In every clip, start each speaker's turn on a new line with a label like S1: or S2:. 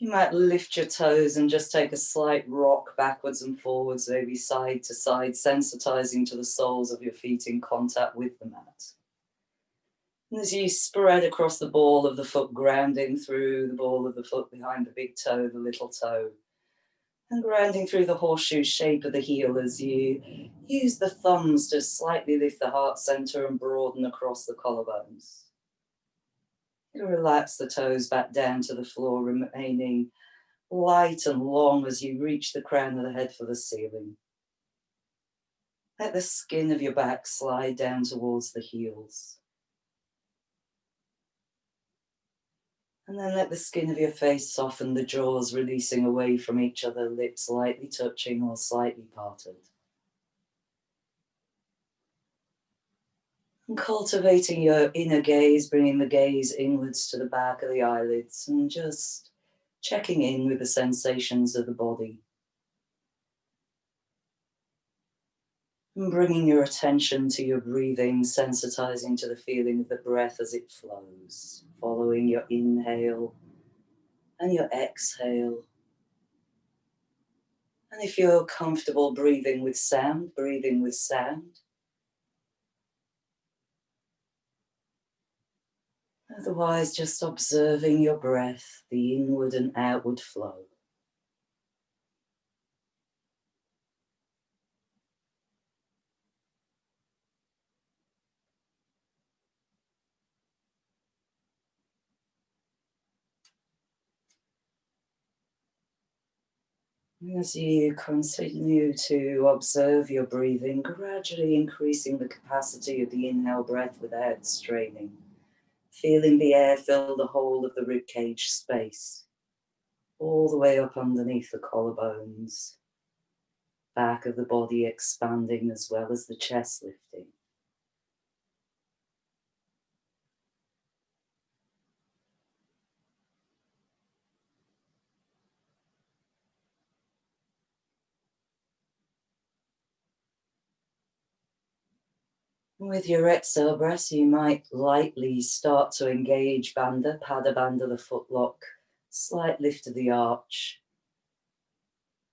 S1: You might lift your toes and just take a slight rock backwards and forwards, maybe side to side, sensitizing to the soles of your feet in contact with the mat. And as you spread across the ball of the foot, grounding through the ball of the foot behind the big toe, the little toe, and grounding through the horseshoe shape of the heel as you use the thumbs to slightly lift the heart center and broaden across the collarbones. You relax the toes back down to the floor, remaining light and long as you reach the crown of the head for the ceiling. Let the skin of your back slide down towards the heels. And then let the skin of your face soften, the jaws releasing away from each other, lips lightly touching or slightly parted. And cultivating your inner gaze, bringing the gaze inwards to the back of the eyelids and just checking in with the sensations of the body. And bringing your attention to your breathing, sensitizing to the feeling of the breath as it flows, following your inhale and your exhale. And if you're comfortable breathing with sound, breathing with sound. Otherwise, just observing your breath, the inward and outward flow. As you continue to observe your breathing, gradually increasing the capacity of the inhale breath without straining, feeling the air fill the whole of the ribcage space, all the way up underneath the collarbones, back of the body expanding as well as the chest lifting. With your exhale breath, you might lightly start to engage Bandha, Pada Bandha, the footlock, slight lift of the arch.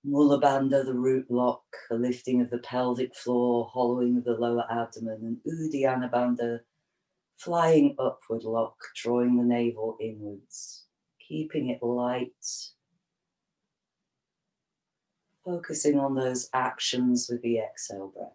S1: Mula Bandha, the root lock, a lifting of the pelvic floor, hollowing of the lower abdomen, and Uddiyana Bandha, flying upward lock, drawing the navel inwards, keeping it light, focusing on those actions with the exhale breath.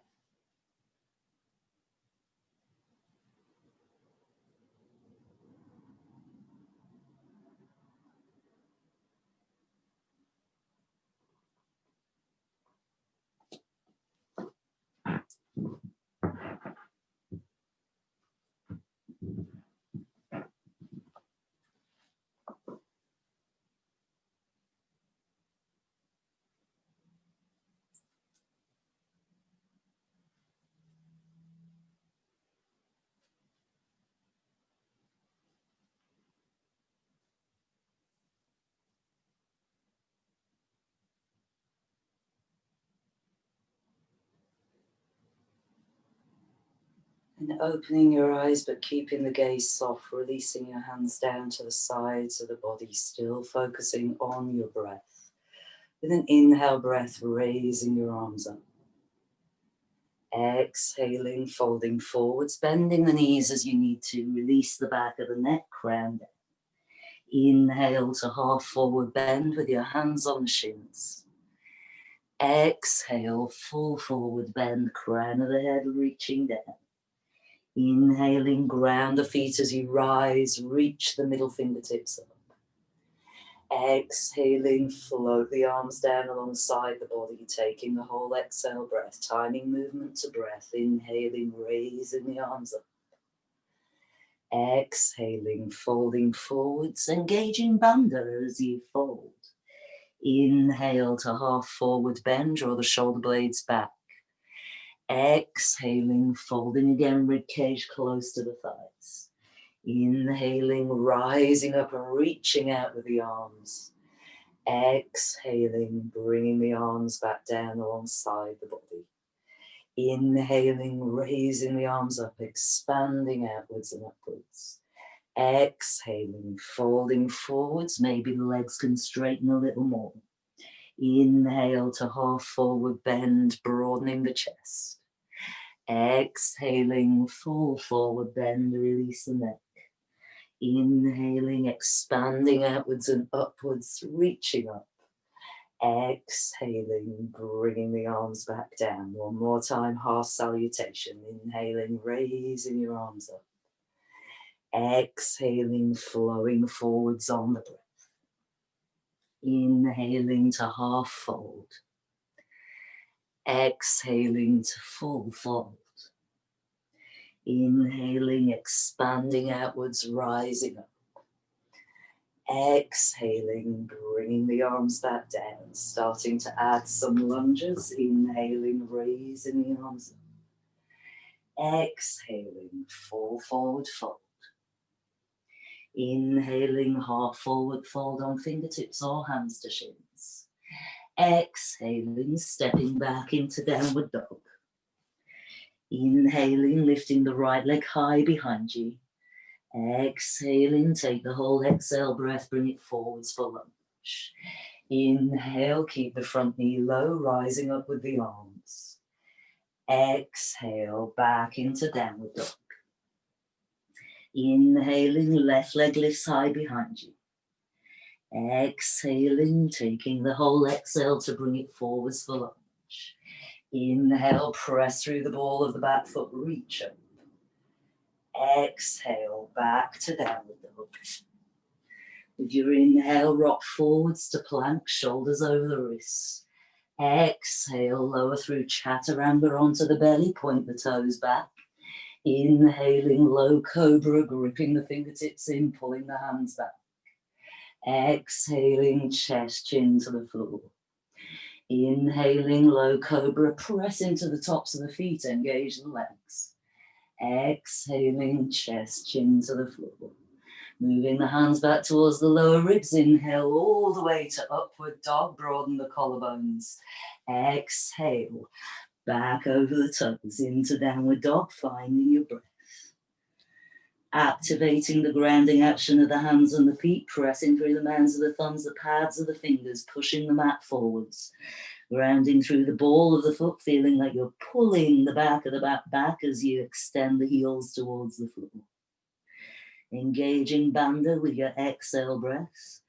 S1: And opening your eyes but keeping the gaze soft, releasing your hands down to the sides of the body, still focusing on your breath. With an inhale breath, raising your arms up. Exhaling, folding forwards, bending the knees as you need to, release the back of the neck, crown down. Inhale to half forward bend with your hands on the shins. Exhale, full forward bend, crown of the head reaching down. Inhaling, ground the feet as you rise, reach the middle fingertips up. Exhaling, float the arms down alongside the body, taking the whole exhale breath, timing movement to breath. Inhaling, raising the arms up. Exhaling, folding forwards, engaging Bandha as you fold. Inhale to half forward bend, draw the shoulder blades back. Exhaling, folding again, ribcage close to the thighs. Inhaling, rising up and reaching out with the arms. Exhaling, bringing the arms back down alongside the body. Inhaling, raising the arms up, expanding outwards and upwards. Exhaling, folding forwards, maybe the legs can straighten a little more. Inhale to half forward bend, broadening the chest. Exhaling, full forward bend, release the neck. Inhaling, expanding outwards and upwards, reaching up. Exhaling, bringing the arms back down. One more time, half salutation. Inhaling, raising your arms up. Exhaling, flowing forwards on the breath. Inhaling to half fold. Exhaling to full fold. Inhaling, expanding outwards, rising up. Exhaling, bringing the arms back down, starting to add some lunges. Inhaling, raising the arms up. Exhaling, full forward fold. Inhaling, half forward fold on fingertips or hands to shins. Exhaling, stepping back into downward dog. Inhaling, lifting the right leg high behind you. Exhaling, take the whole exhale breath, bring it forwards for lunge. Inhale, keep the front knee low, rising up with the arms. Exhale, back into downward dog. Inhaling, left leg lifts high behind you. Exhaling, taking the whole exhale to bring it forwards for lunge. Inhale, press through the ball of the back foot, reach up. Exhale, back to downward dog. With your inhale, rock forwards to plank, shoulders over the wrists. Exhale, lower through chaturanga onto the belly, point the toes back. Inhaling, low cobra, gripping the fingertips in, pulling the hands back. Exhaling, chest, chin to the floor. Inhaling, low cobra, press into the tops of the feet, engage the legs. Exhaling, chest, chin to the floor. Moving the hands back towards the lower ribs. Inhale all the way to upward dog, broaden the collarbones. Exhale, back over the toes into downward dog, finding your breath. Activating the grounding action of the hands and the feet, pressing through the mounds of the thumbs, the pads of the fingers, pushing the mat forwards. Grounding through the ball of the foot, feeling like you're pulling the back of the back as you extend the heels towards the floor. Engaging bandha with your exhale breaths.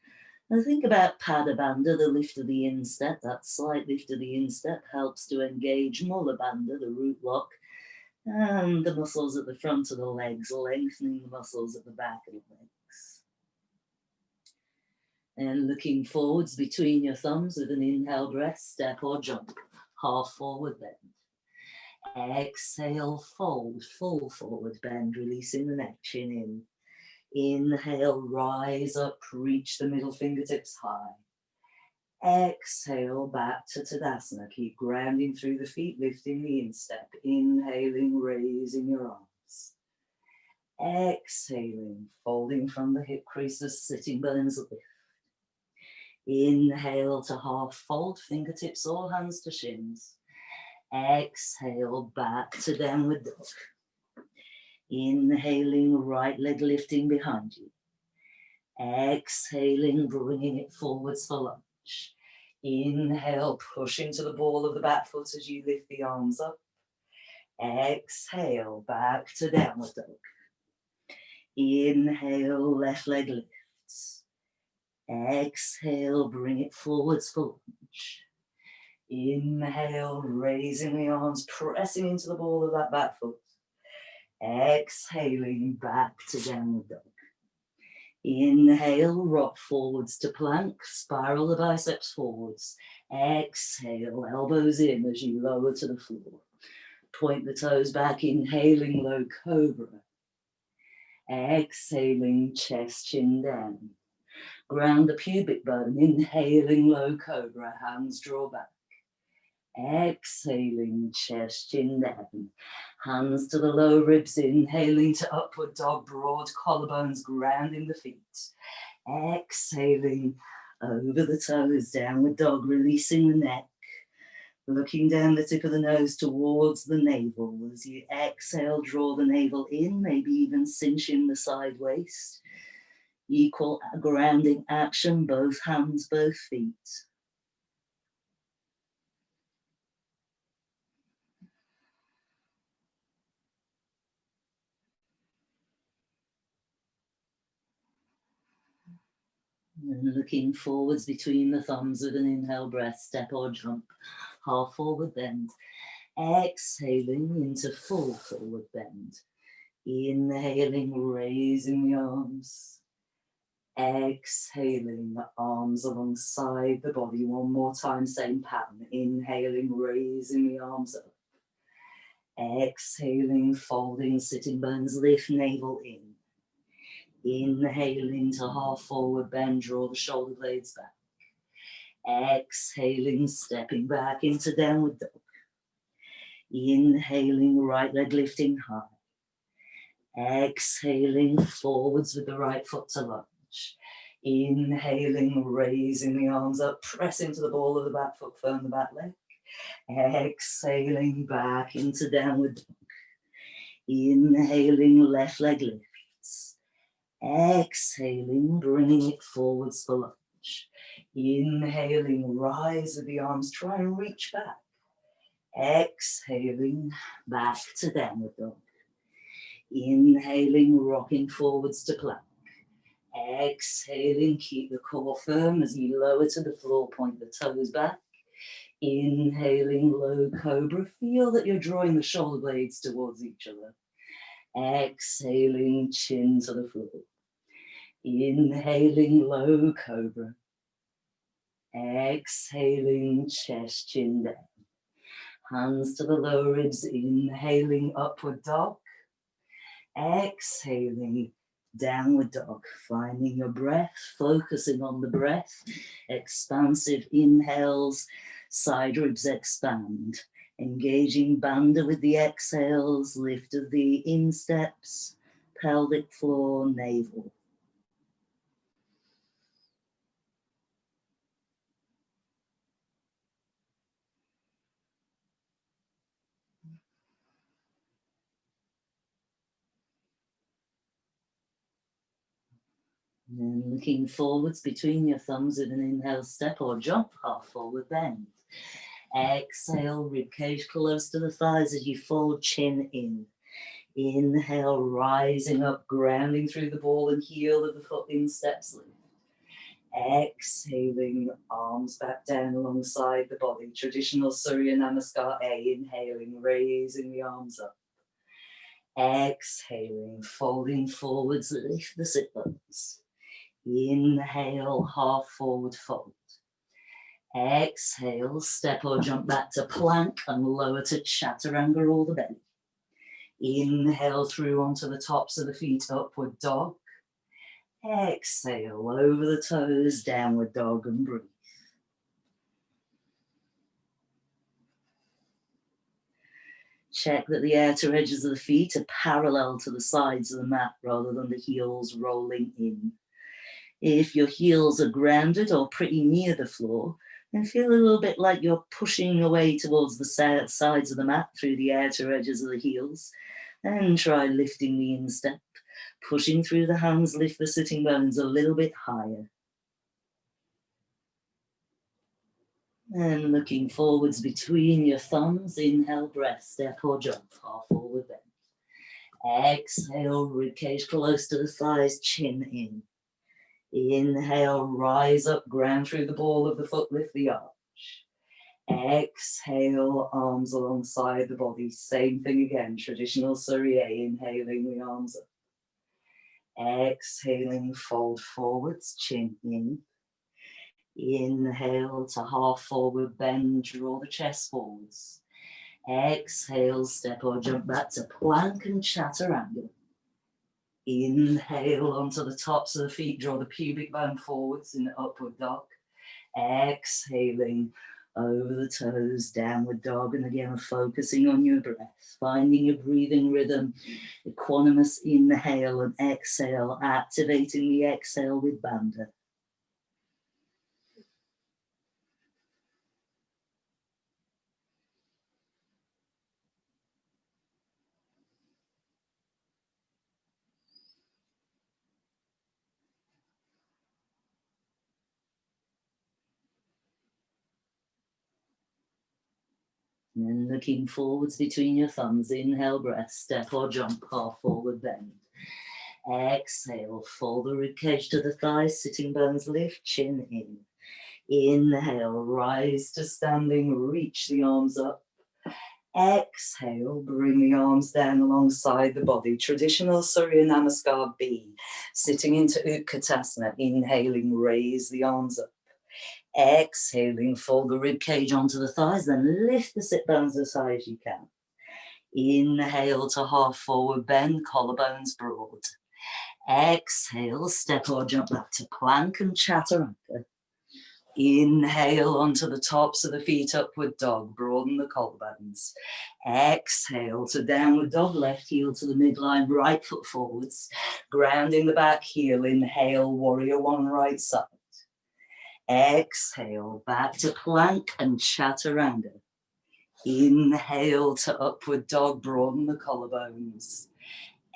S1: And think about pada bandha, the lift of the instep. That slight lift of the instep helps to engage mula bandha, the root lock, and the muscles at the front of the legs, lengthening the muscles at the back of the legs. And looking forwards between your thumbs with an inhale breath, step or jump, half forward bend. Exhale, fold, full forward bend, releasing the neck, chin in. Inhale, rise up, reach the middle fingertips high. Exhale, back to Tadasana. Keep grounding through the feet, lifting the instep. Inhaling, raising your arms. Exhaling, folding from the hip creases, sitting bones lift. Inhale to half fold, fingertips or hands to shins. Exhale, back to downward dog. Inhaling, right leg lifting behind you. Exhaling, bringing it forwards for lunge. Inhale, push into the ball of the back foot as you lift the arms up. Exhale, back to downward dog. Inhale, left leg lifts. Exhale, bring it forwards for lunge. Inhale, raising the arms, pressing into the ball of that back foot. Exhaling, back to downward dog. Inhale, rock forwards to plank, spiral the biceps forwards. Exhale, elbows in as you lower to the floor. Point the toes back, inhaling low cobra. Exhaling, chest, chin down. Ground the pubic bone, inhaling low cobra, hands draw back. Exhaling, chest, chin down. Hands to the low ribs, inhaling to upward dog, broad collarbones, grounding the feet. Exhaling over the toes, downward dog, releasing the neck. Looking down the tip of the nose towards the navel. As you exhale, draw the navel in, maybe even cinch in the side waist. Equal grounding action, both hands, both feet. And looking forwards between the thumbs with an inhale breath, step or jump, half forward bend. Exhaling into full forward bend. Inhaling, raising the arms. Exhaling, the arms alongside the body. One more time, same pattern. Inhaling, raising the arms up. Exhaling, folding, sitting bones, lift navel in. Inhaling to half forward bend, draw the shoulder blades back. Exhaling, stepping back into downward dog. Inhaling, right leg lifting high. Exhaling, forwards with the right foot to lunge. Inhaling, raising the arms up, press into the ball of the back foot, firm the back leg. Exhaling, back into downward dog. Inhaling, left leg lifts. Exhaling, bringing it forwards for lunge. Inhaling, rise with the arms, try and reach back. Exhaling, back to downward dog. Inhaling, rocking forwards to plank. Exhaling, keep the core firm as you lower to the floor, point the toes back. Inhaling, low cobra. Feel that you're drawing the shoulder blades towards each other. Exhaling, chin to the floor. Inhaling, low cobra. Exhaling, chest, chin down. Hands to the lower ribs, inhaling, upward dog. Exhaling, downward dog. Finding your breath, focusing on the breath. Expansive inhales, side ribs expand. Engaging bandha with the exhales, lift of the insteps, pelvic floor, navel. And looking forwards between your thumbs with an inhale, step or jump, half forward bend. Exhale, ribcage close to the thighs as you fold, chin in. Inhale, rising up, grounding through the ball and heel of the foot, insteps lift. Exhaling, arms back down alongside the body. Traditional Surya Namaskar A, inhaling, raising the arms up. Exhaling, folding forwards, lift the sit bones. Inhale, half forward fold. Exhale, step or jump back to plank and lower to chaturanga or the belly. Inhale through onto the tops of the feet, upward dog. Exhale, over the toes, downward dog, and breathe. Check that the outer edges of the feet are parallel to the sides of the mat rather than the heels rolling in. If your heels are grounded or pretty near the floor, then feel a little bit like you're pushing away towards the sides of the mat through the outer edges of the heels. Then try lifting the instep, pushing through the hands, lift the sitting bones a little bit higher. And looking forwards between your thumbs, inhale, breath, step or jump, half forward bend. Exhale, ribcage close to the thighs, chin in. Inhale, rise up, ground through the ball of the foot, lift the arch. Exhale, arms alongside the body. Same thing again, traditional Surya, inhaling the arms up. Exhaling, fold forwards, chin in. Inhale to half forward bend, draw the chest forwards. Exhale, step or jump back to plank and chaturanga. Inhale onto the tops of the feet, draw the pubic bone forwards in upward dog. Exhaling over the toes, downward dog, and again focusing on your breath, finding your breathing rhythm, equanimous inhale and exhale, activating the exhale with bandha. And then looking forwards between your thumbs, inhale, breath, step or jump, half forward bend. Exhale, fold the ribcage to the thighs, sitting bones lift, chin in. Inhale, rise to standing, reach the arms up. Exhale, bring the arms down alongside the body. Traditional Surya Namaskar B. Sitting into Utkatasana, inhaling, raise the arms up. Exhaling, fold the rib cage onto the thighs, then lift the sit bones as high as you can. Inhale to half forward bend, collarbones broad. Exhale, step or jump back to plank and chaturanga. Inhale onto the tops of the feet, upward dog, broaden the collarbones. Exhale to downward dog, left heel to the midline, right foot forwards, grounding the back heel. Inhale, warrior one, right side. Exhale, back to plank and chaturanga. Inhale to upward dog, broaden the collarbones.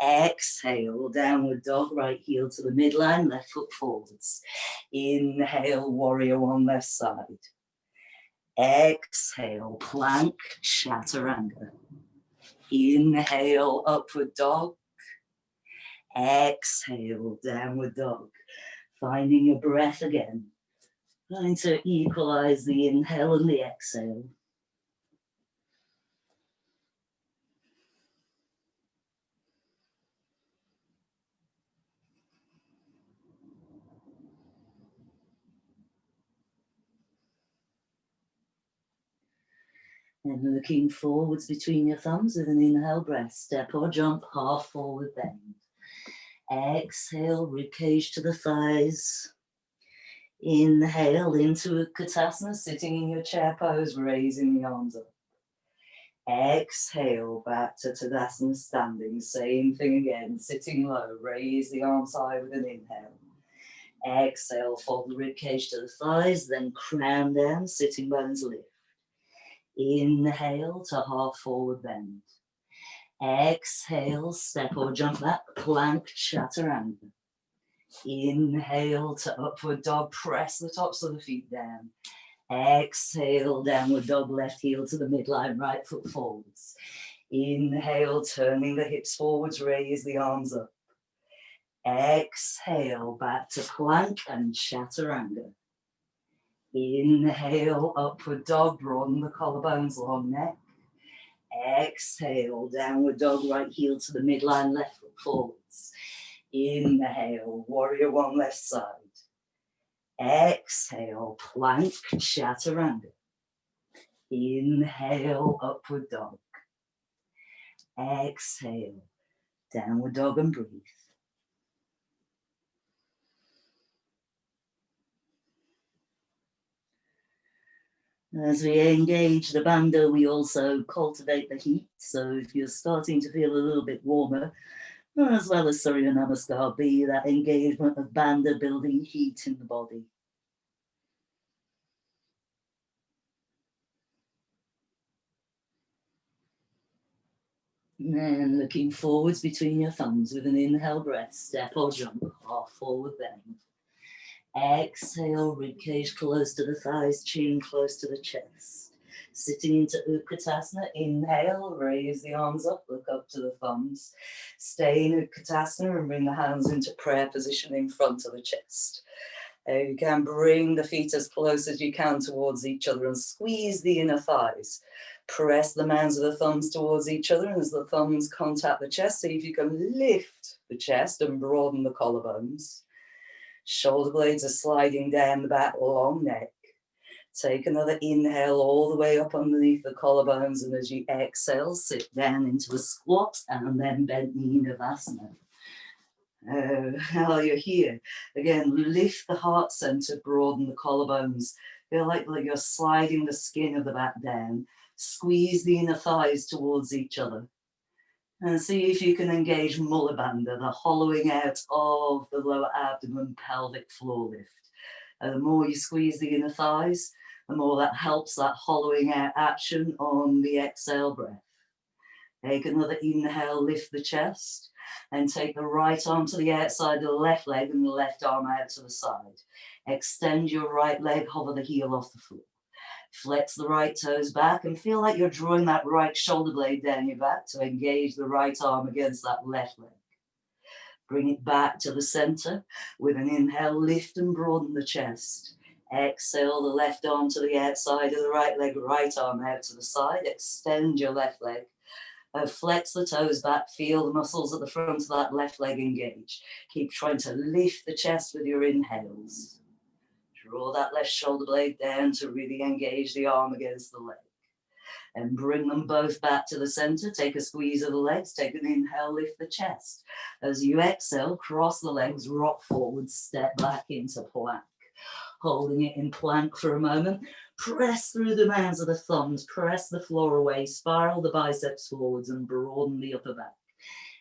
S1: Exhale, downward dog, right heel to the midline, left foot forwards. Inhale, warrior one, left side. Exhale, plank, chaturanga. Inhale, upward dog. Exhale, downward dog. Finding your breath again. Trying to equalize the inhale and the exhale. And looking forwards between your thumbs with an inhale breath, step or jump, half forward bend. Exhale, ribcage to the thighs. Inhale into Utkatasana, sitting in your chair pose, raising the arms up. Exhale, back to Tadasana, standing. Same thing again, sitting low, raise the arms high with an inhale. Exhale, fold the ribcage to the thighs, then crown down, sitting bones lift. Inhale to half forward bend. Exhale, step or jump back, plank, chaturanga. Inhale to upward dog, press the tops of the feet down. Exhale, downward dog, left heel to the midline, right foot forwards. Inhale, turning the hips forwards, raise the arms up. Exhale, back to plank and chaturanga. Inhale, upward dog, broaden the collarbones, long neck. Exhale, downward dog, right heel to the midline, left foot forwards. Inhale, warrior one, left side. Exhale, plank, chaturanga. Inhale, upward dog. Exhale, downward dog and breathe. As we engage the bandha, we also cultivate the heat. So if you're starting to feel a little bit warmer, as well as Surya Namaskar, be that engagement of bandha building heat in the body. And then looking forwards between your thumbs with an inhale breath, step or jump, half forward bend. Exhale, ribcage close to the thighs, chin close to the chest. Sitting into Utkatasana, inhale, raise the arms up, look up to the thumbs. Stay in Utkatasana and bring the hands into prayer position in front of the chest. You can bring the feet as close as you can towards each other and squeeze the inner thighs. Press the mounds of the thumbs towards each other, and as the thumbs contact the chest, see if you can lift the chest and broaden the collarbones. Shoulder blades are sliding down the back, long neck. Take another inhale all the way up underneath the collarbones, and as you exhale, sit down into a squat and then bend knee Navasana. While you're here, again, lift the heart center, broaden the collarbones. Feel like you're sliding the skin of the back down. Squeeze the inner thighs towards each other. And see if you can engage Mula Bandha, the hollowing out of the lower abdomen, pelvic floor lift. The more you squeeze the inner thighs, the more that helps that hollowing out action on the exhale breath. Take another inhale, lift the chest, and take the right arm to the outside of the left leg and the left arm out to the side. Extend your right leg, hover the heel off the floor. Flex the right toes back and feel like you're drawing that right shoulder blade down your back to engage the right arm against that left leg. Bring it back to the center. With an inhale, lift and broaden the chest. Exhale the left arm to the outside of the right leg, right arm out to the side. Extend your left leg. Flex the toes back, feel the muscles at the front of that left leg engage. Keep trying to lift the chest with your inhales. Draw that left shoulder blade down to really engage the arm against the leg. And bring them both back to the center. Take a squeeze of the legs, take an inhale, lift the chest. As you exhale, cross the legs, rock forward, step back into plank. Holding it in plank for a moment. Press through the mounds of the thumbs, press the floor away, spiral the biceps forwards and broaden the upper back.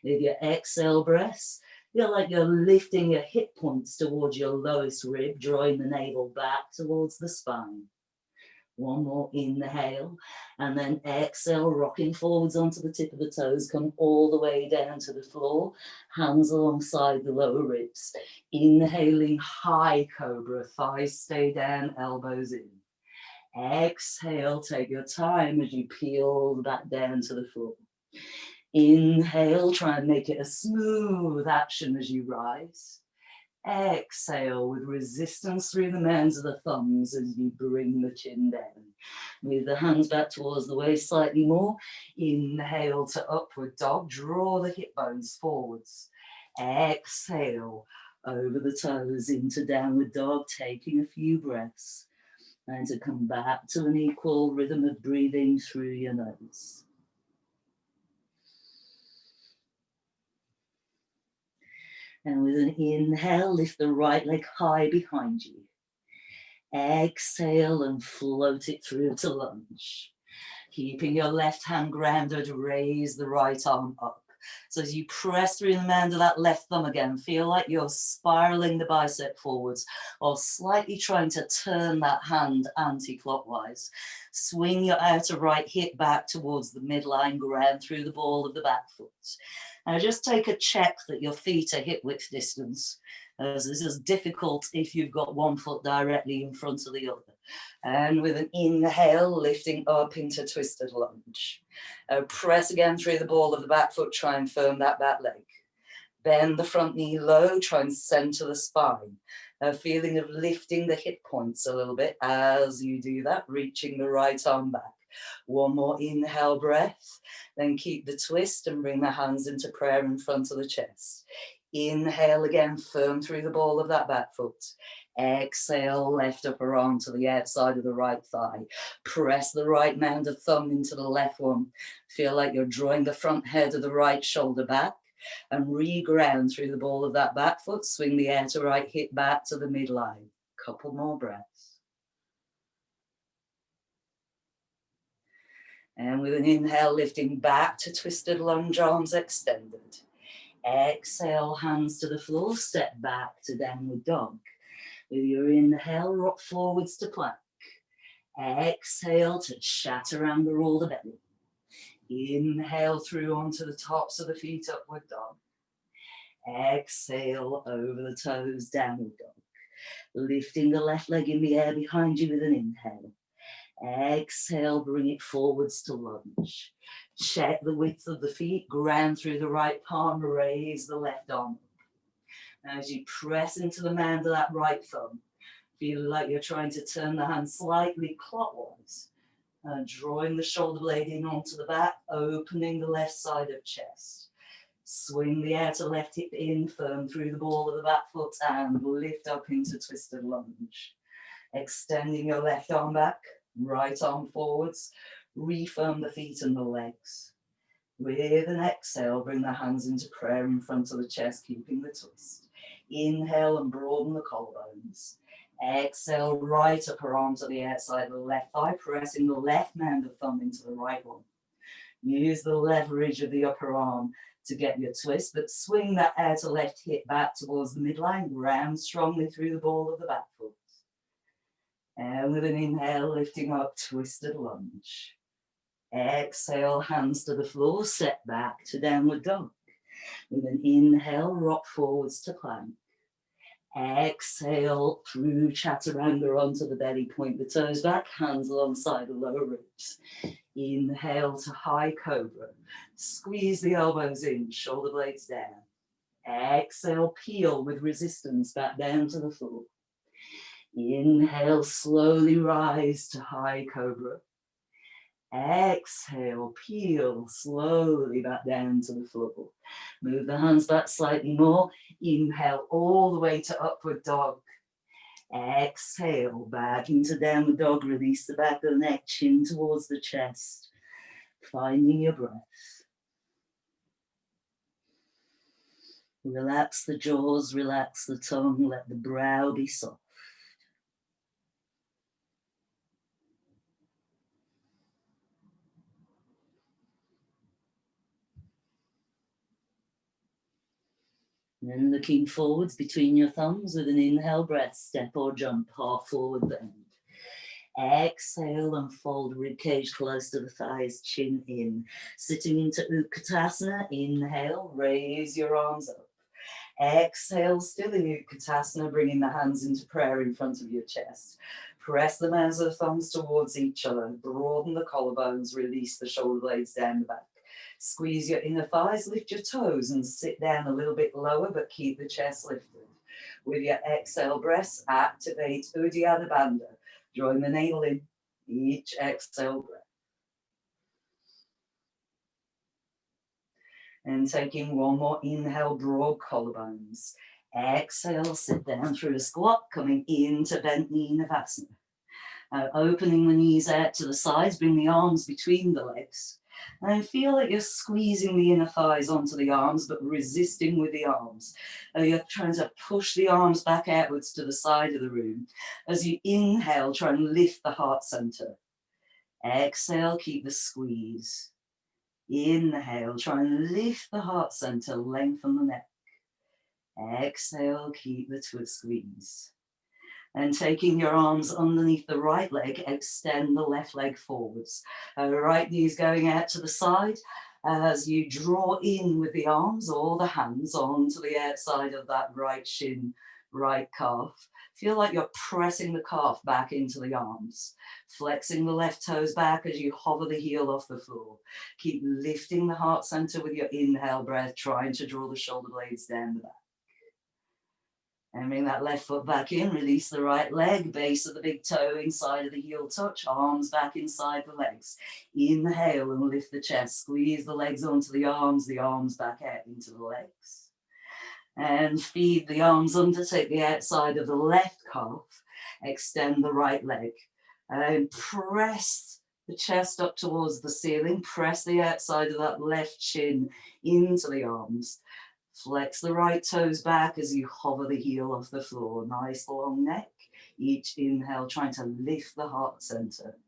S1: With your exhale breaths, feel like you're lifting your hip points towards your lowest rib, drawing the navel back towards the spine. One more inhale, and then exhale, rocking forwards onto the tip of the toes, come all the way down to the floor, hands alongside the lower ribs. Inhaling high cobra, thighs stay down, elbows in. Exhale, take your time as you peel back down to the floor. Inhale, try and make it a smooth action as you rise. Exhale with resistance through the mounds of the thumbs as you bring the chin down. With the hands back towards the waist slightly more. Inhale to upward dog, draw the hip bones forwards. Exhale over the toes into downward dog, taking a few breaths. And to come back to an equal rhythm of breathing through your nose. And with an inhale, lift the right leg high behind you. Exhale and float it through to lunge. Keeping your left hand grounded, raise the right arm up. So as you press through the mound of that left thumb again, feel like you're spiraling the bicep forwards or slightly trying to turn that hand anti-clockwise. Swing your outer right hip back towards the midline, ground through the ball of the back foot. Now just take a check that your feet are hip width distance, as this is difficult if you've got one foot directly in front of the other. And with an inhale, lifting up into twisted lunge. Press again through the ball of the back foot, try and firm that back leg. Bend the front knee low, try and center the spine. A feeling of lifting the hip points a little bit as you do that, reaching the right arm back. One more inhale breath, then keep the twist and bring the hands into prayer in front of the chest. Inhale again, firm through the ball of that back foot. Exhale, left upper arm to the outside of the right thigh. Press the right mound of thumb into the left one. Feel like you're drawing the front head of the right shoulder back and re-ground through the ball of that back foot. Swing the outer right hip back to the midline. Couple more breaths. And with an inhale, lifting back to twisted lunge, arms extended. Exhale, hands to the floor, step back to downward dog. With your inhale, rock forwards to plank. Exhale to chaturanga, roll the belly. Inhale through onto the tops of the feet, upward dog. Exhale over the toes, downward dog. Lifting the left leg in the air behind you with an inhale. Exhale, bring it forwards to lunge. Check the width of the feet, ground through the right palm, raise the left arm. As you press into the mound of that right thumb, feel like you're trying to turn the hand slightly clockwise. Drawing the shoulder blade in onto the back, opening the left side of chest. Swing the outer left hip in, firm through the ball of the back foot and lift up into twisted lunge. Extending your left arm back, right arm forwards, refirm the feet and the legs. With an exhale, bring the hands into prayer in front of the chest, keeping the twist. Inhale and broaden the collarbones. Exhale, right upper arm to the outside of the left thigh, pressing the left mound of thumb into the right one. Use the leverage of the upper arm to get your twist, but swing that outer left hip back towards the midline, ground strongly through the ball of the back foot. And with an inhale, lifting up, twisted lunge. Exhale, hands to the floor, step back to downward dog. With an inhale, rock forwards to plank. Exhale through chaturanga onto the belly, point the toes back, hands alongside the lower ribs. Inhale to high cobra. Squeeze the elbows in, shoulder blades down. Exhale, peel with resistance back down to the floor. Inhale, slowly rise to high cobra. Exhale, peel slowly back down to the floor. Move the hands back slightly more. Inhale all the way to upward dog. Exhale, back into downward dog. Release the back of the neck, chin towards the chest. Finding your breath. Relax the jaws, relax the tongue, let the brow be soft. Then looking forwards between your thumbs with an inhale breath, step or jump, half forward bend. Exhale and fold ribcage close to the thighs, chin in. Sitting into Utkatasana, inhale, raise your arms up. Exhale, still in Utkatasana, bringing the hands into prayer in front of your chest. Press the mounds of the thumbs towards each other, broaden the collarbones, release the shoulder blades down the back. Squeeze your inner thighs, lift your toes and sit down a little bit lower, but keep the chest lifted. With your exhale breaths, activate Uddiyana Bandha. Drawing the navel in, each exhale breath. And taking one more inhale, broad collarbones. Exhale, sit down through a squat, coming into bent knee Navasana. Opening the knees out to the sides, bring the arms between the legs. And feel that you're squeezing the inner thighs onto the arms, but resisting with the arms. You're trying to push the arms back outwards to the side of the room. As you inhale, try and lift the heart center. Exhale, keep the squeeze. Inhale, try and lift the heart center, lengthen the neck. Exhale, keep the twist squeeze. And taking your arms underneath the right leg, extend the left leg forwards. Right knee is going out to the side as you draw in with the arms or the hands onto the outside of that right shin, right calf. Feel like you're pressing the calf back into the arms. Flexing the left toes back as you hover the heel off the floor. Keep lifting the heart center with your inhale breath, trying to draw the shoulder blades down the back. And bring that left foot back in, release the right leg, base of the big toe inside of the heel touch, arms back inside the legs. Inhale and lift the chest, squeeze the legs onto the arms back out into the legs. And feed the arms under, take the outside of the left calf, extend the right leg. And press the chest up towards the ceiling, press the outside of that left shin into the arms. Flex the right toes back as you hover the heel off the floor. Nice long neck. Each inhale, trying to lift the heart center.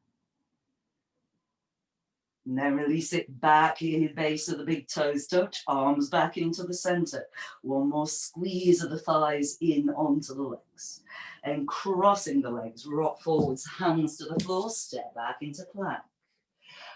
S1: And then release it back in the base of the big toes touch. Arms back into the center. One more squeeze of the thighs in onto the legs. And crossing the legs, rock forwards, hands to the floor, step back into plank.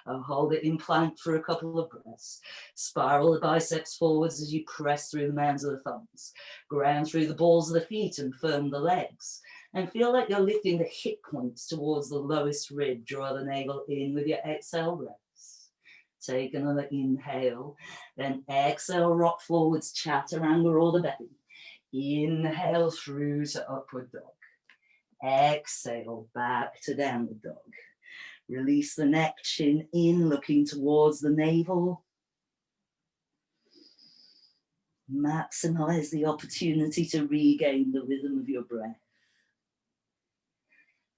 S1: Hold it in plank for a couple of breaths. Spiral the biceps forwards as you press through the mounds of the thumbs. Ground through the balls of the feet and firm the legs. And feel like you're lifting the hip points towards the lowest rib. Draw the navel in with your exhale breaths. Take another inhale. Then exhale, rock forwards, chaturanga or the belly. Inhale through to upward dog. Exhale, back to downward dog. Release the neck, chin in, looking towards the navel. Maximize the opportunity to regain the rhythm of your breath.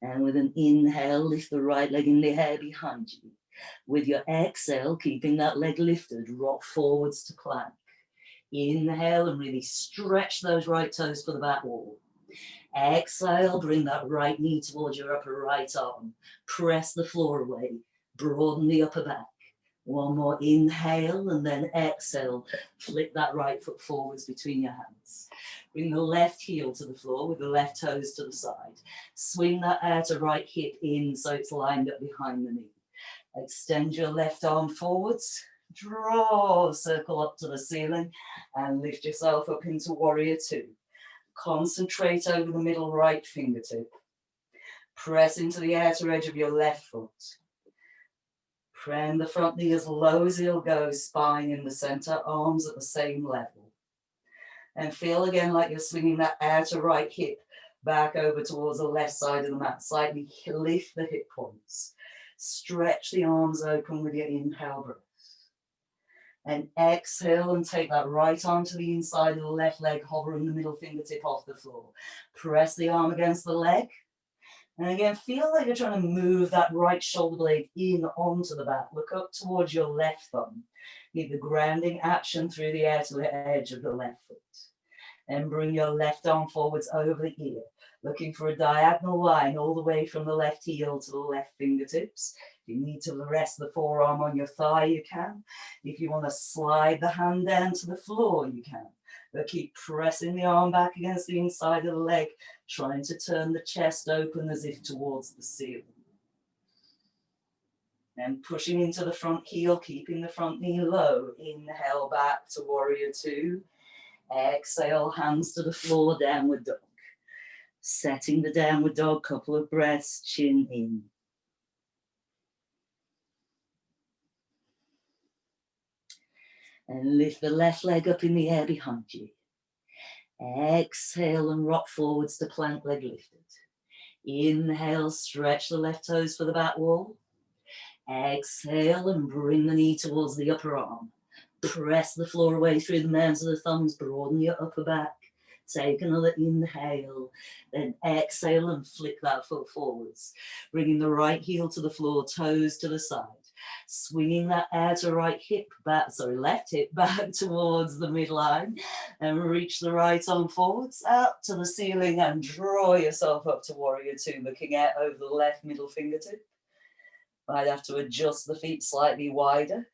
S1: And with an inhale, lift the right leg in the air behind you. With your exhale, keeping that leg lifted, rock forwards to plank. Inhale and really stretch those right toes for the back wall. Exhale, bring that right knee towards your upper right arm. Press the floor away. Broaden the upper back. One more inhale and then exhale. Flip that right foot forwards between your hands. Bring the left heel to the floor with the left toes to the side. Swing that outer right hip in so it's lined up behind the knee. Extend your left arm forwards. Draw a circle up to the ceiling and lift yourself up into warrior two. Concentrate over the middle right fingertip. Press into the outer edge of your left foot. Bend the front knee as low as it'll go, spine in the center, arms at the same level. And feel again like you're swinging that outer right hip back over towards the left side of the mat. Slightly lift the hip points. Stretch the arms open with your inhale breath. And exhale and take that right arm to the inside of the left leg, hovering the middle fingertip off the floor. Press the arm against the leg. And again, feel like you're trying to move that right shoulder blade in onto the back. Look up towards your left thumb. Get the grounding action through the outer edge of the left foot. And bring your left arm forwards over the ear, looking for a diagonal line all the way from the left heel to the left fingertips. If you need to rest the forearm on your thigh, you can. If you want to slide the hand down to the floor, you can. But keep pressing the arm back against the inside of the leg, trying to turn the chest open as if towards the ceiling. And pushing into the front heel, keeping the front knee low. Inhale back to warrior two. Exhale, hands to the floor, downward dog. Setting the downward dog, couple of breaths, chin in. And lift the left leg up in the air behind you. Exhale and rock forwards to plank leg lifted. Inhale, stretch the left toes for the back wall. Exhale and bring the knee towards the upper arm. Press the floor away through the mounds of the thumbs, broaden your upper back. Take another inhale, then exhale and flick that foot forwards. Bringing the right heel to the floor, toes to the side. Swinging that outer right hip back, left hip back towards the midline. And reach the right arm forwards, out to the ceiling and draw yourself up to warrior two, looking out over the left middle fingertip. Might have to adjust the feet slightly wider.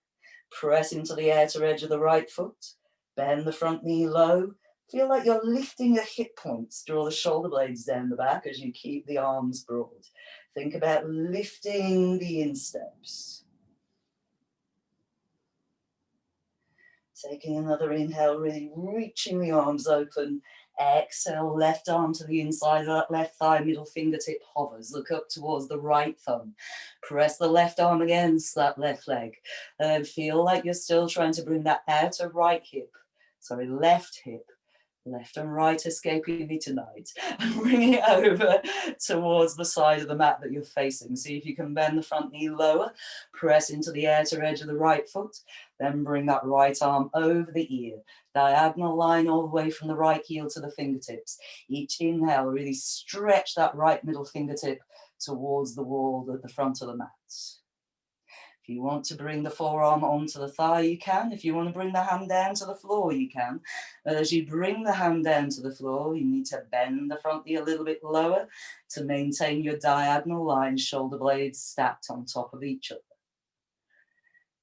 S1: Press into the outer edge of the right foot. Bend the front knee low. Feel like you're lifting your hip points. Draw the shoulder blades down the back as you keep the arms broad. Think about lifting the insteps. Taking another inhale, really reaching the arms open. Exhale, left arm to the inside of that left thigh, middle fingertip hovers. Look up towards the right thumb. Press the left arm against that left leg. And feel like you're still trying to bring that outer left hip, left and right escaping me tonight. Bring it over towards the side of the mat that you're facing. See if you can bend the front knee lower. Press into the outer edge of the right foot. Then bring that right arm over the ear. Diagonal line all the way from the right heel to the fingertips. Each inhale, really stretch that right middle fingertip towards the wall at the front of the mat. If you want to bring the forearm onto the thigh, you can. If you want to bring the hand down to the floor, you can. But as you bring the hand down to the floor, you need to bend the front knee a little bit lower to maintain your diagonal line, shoulder blades stacked on top of each other.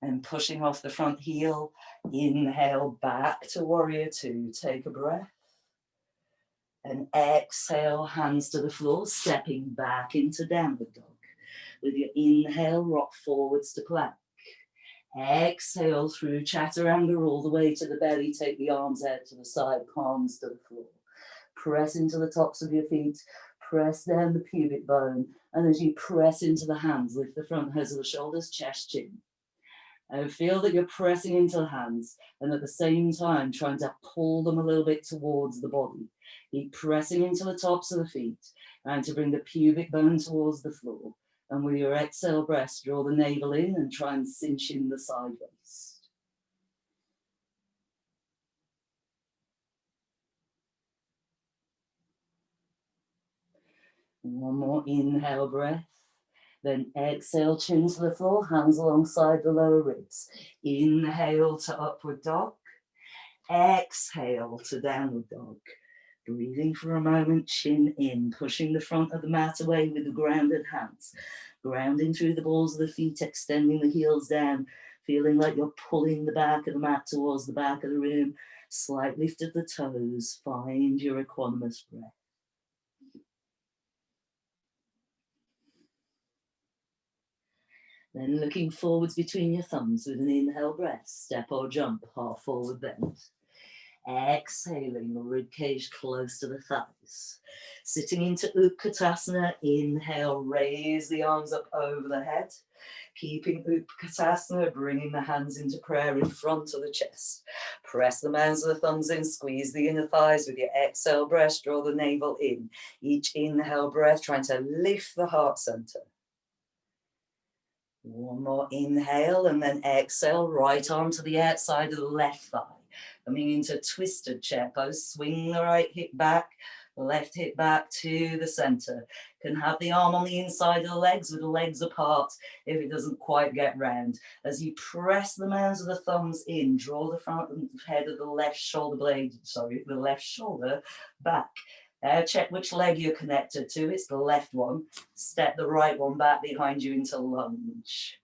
S1: And pushing off the front heel, inhale back to warrior two. Take a breath. And exhale, hands to the floor, stepping back into downward dog. With your inhale, rock forwards to plank. Exhale through chaturanga all the way to the belly. Take the arms out to the side, palms to the floor. Press into the tops of your feet. Press down the pubic bone. And as you press into the hands, lift the front hairs of the shoulders, chest, chin. And feel that you're pressing into the hands and at the same time trying to pull them a little bit towards the body. Keep pressing into the tops of the feet and to bring the pubic bone towards the floor. And with your exhale breath, draw the navel in and try and cinch in the side waist. One more inhale breath. Then exhale, chin to the floor, hands alongside the lower ribs. Inhale to upward dog. Exhale to downward dog. Breathing for a moment, chin in, pushing the front of the mat away with the grounded hands. Grounding through the balls of the feet, extending the heels down, feeling like you're pulling the back of the mat towards the back of the room. Slight lift of the toes, find your equanimous breath. Then looking forwards between your thumbs with an inhale breath, step or jump, half forward bend. Exhaling, the ribcage close to the thighs. Sitting into Utkatasana, inhale, raise the arms up over the head. Keeping Utkatasana, bringing the hands into prayer in front of the chest. Press the mounds of the thumbs in, squeeze the inner thighs with your exhale breath, draw the navel in. Each inhale breath, trying to lift the heart center. One more inhale and then exhale, right arm to the outside of the left thigh. Coming into twisted chair pose, swing the right hip back, left hip back to the center. Can have the arm on the inside of the legs with the legs apart if it doesn't quite get round. As you press the mounds of the thumbs in, draw the front head of the left shoulder blade, the left shoulder back. Check which leg you're connected to. It's the left one. Step the right one back behind you into lunge.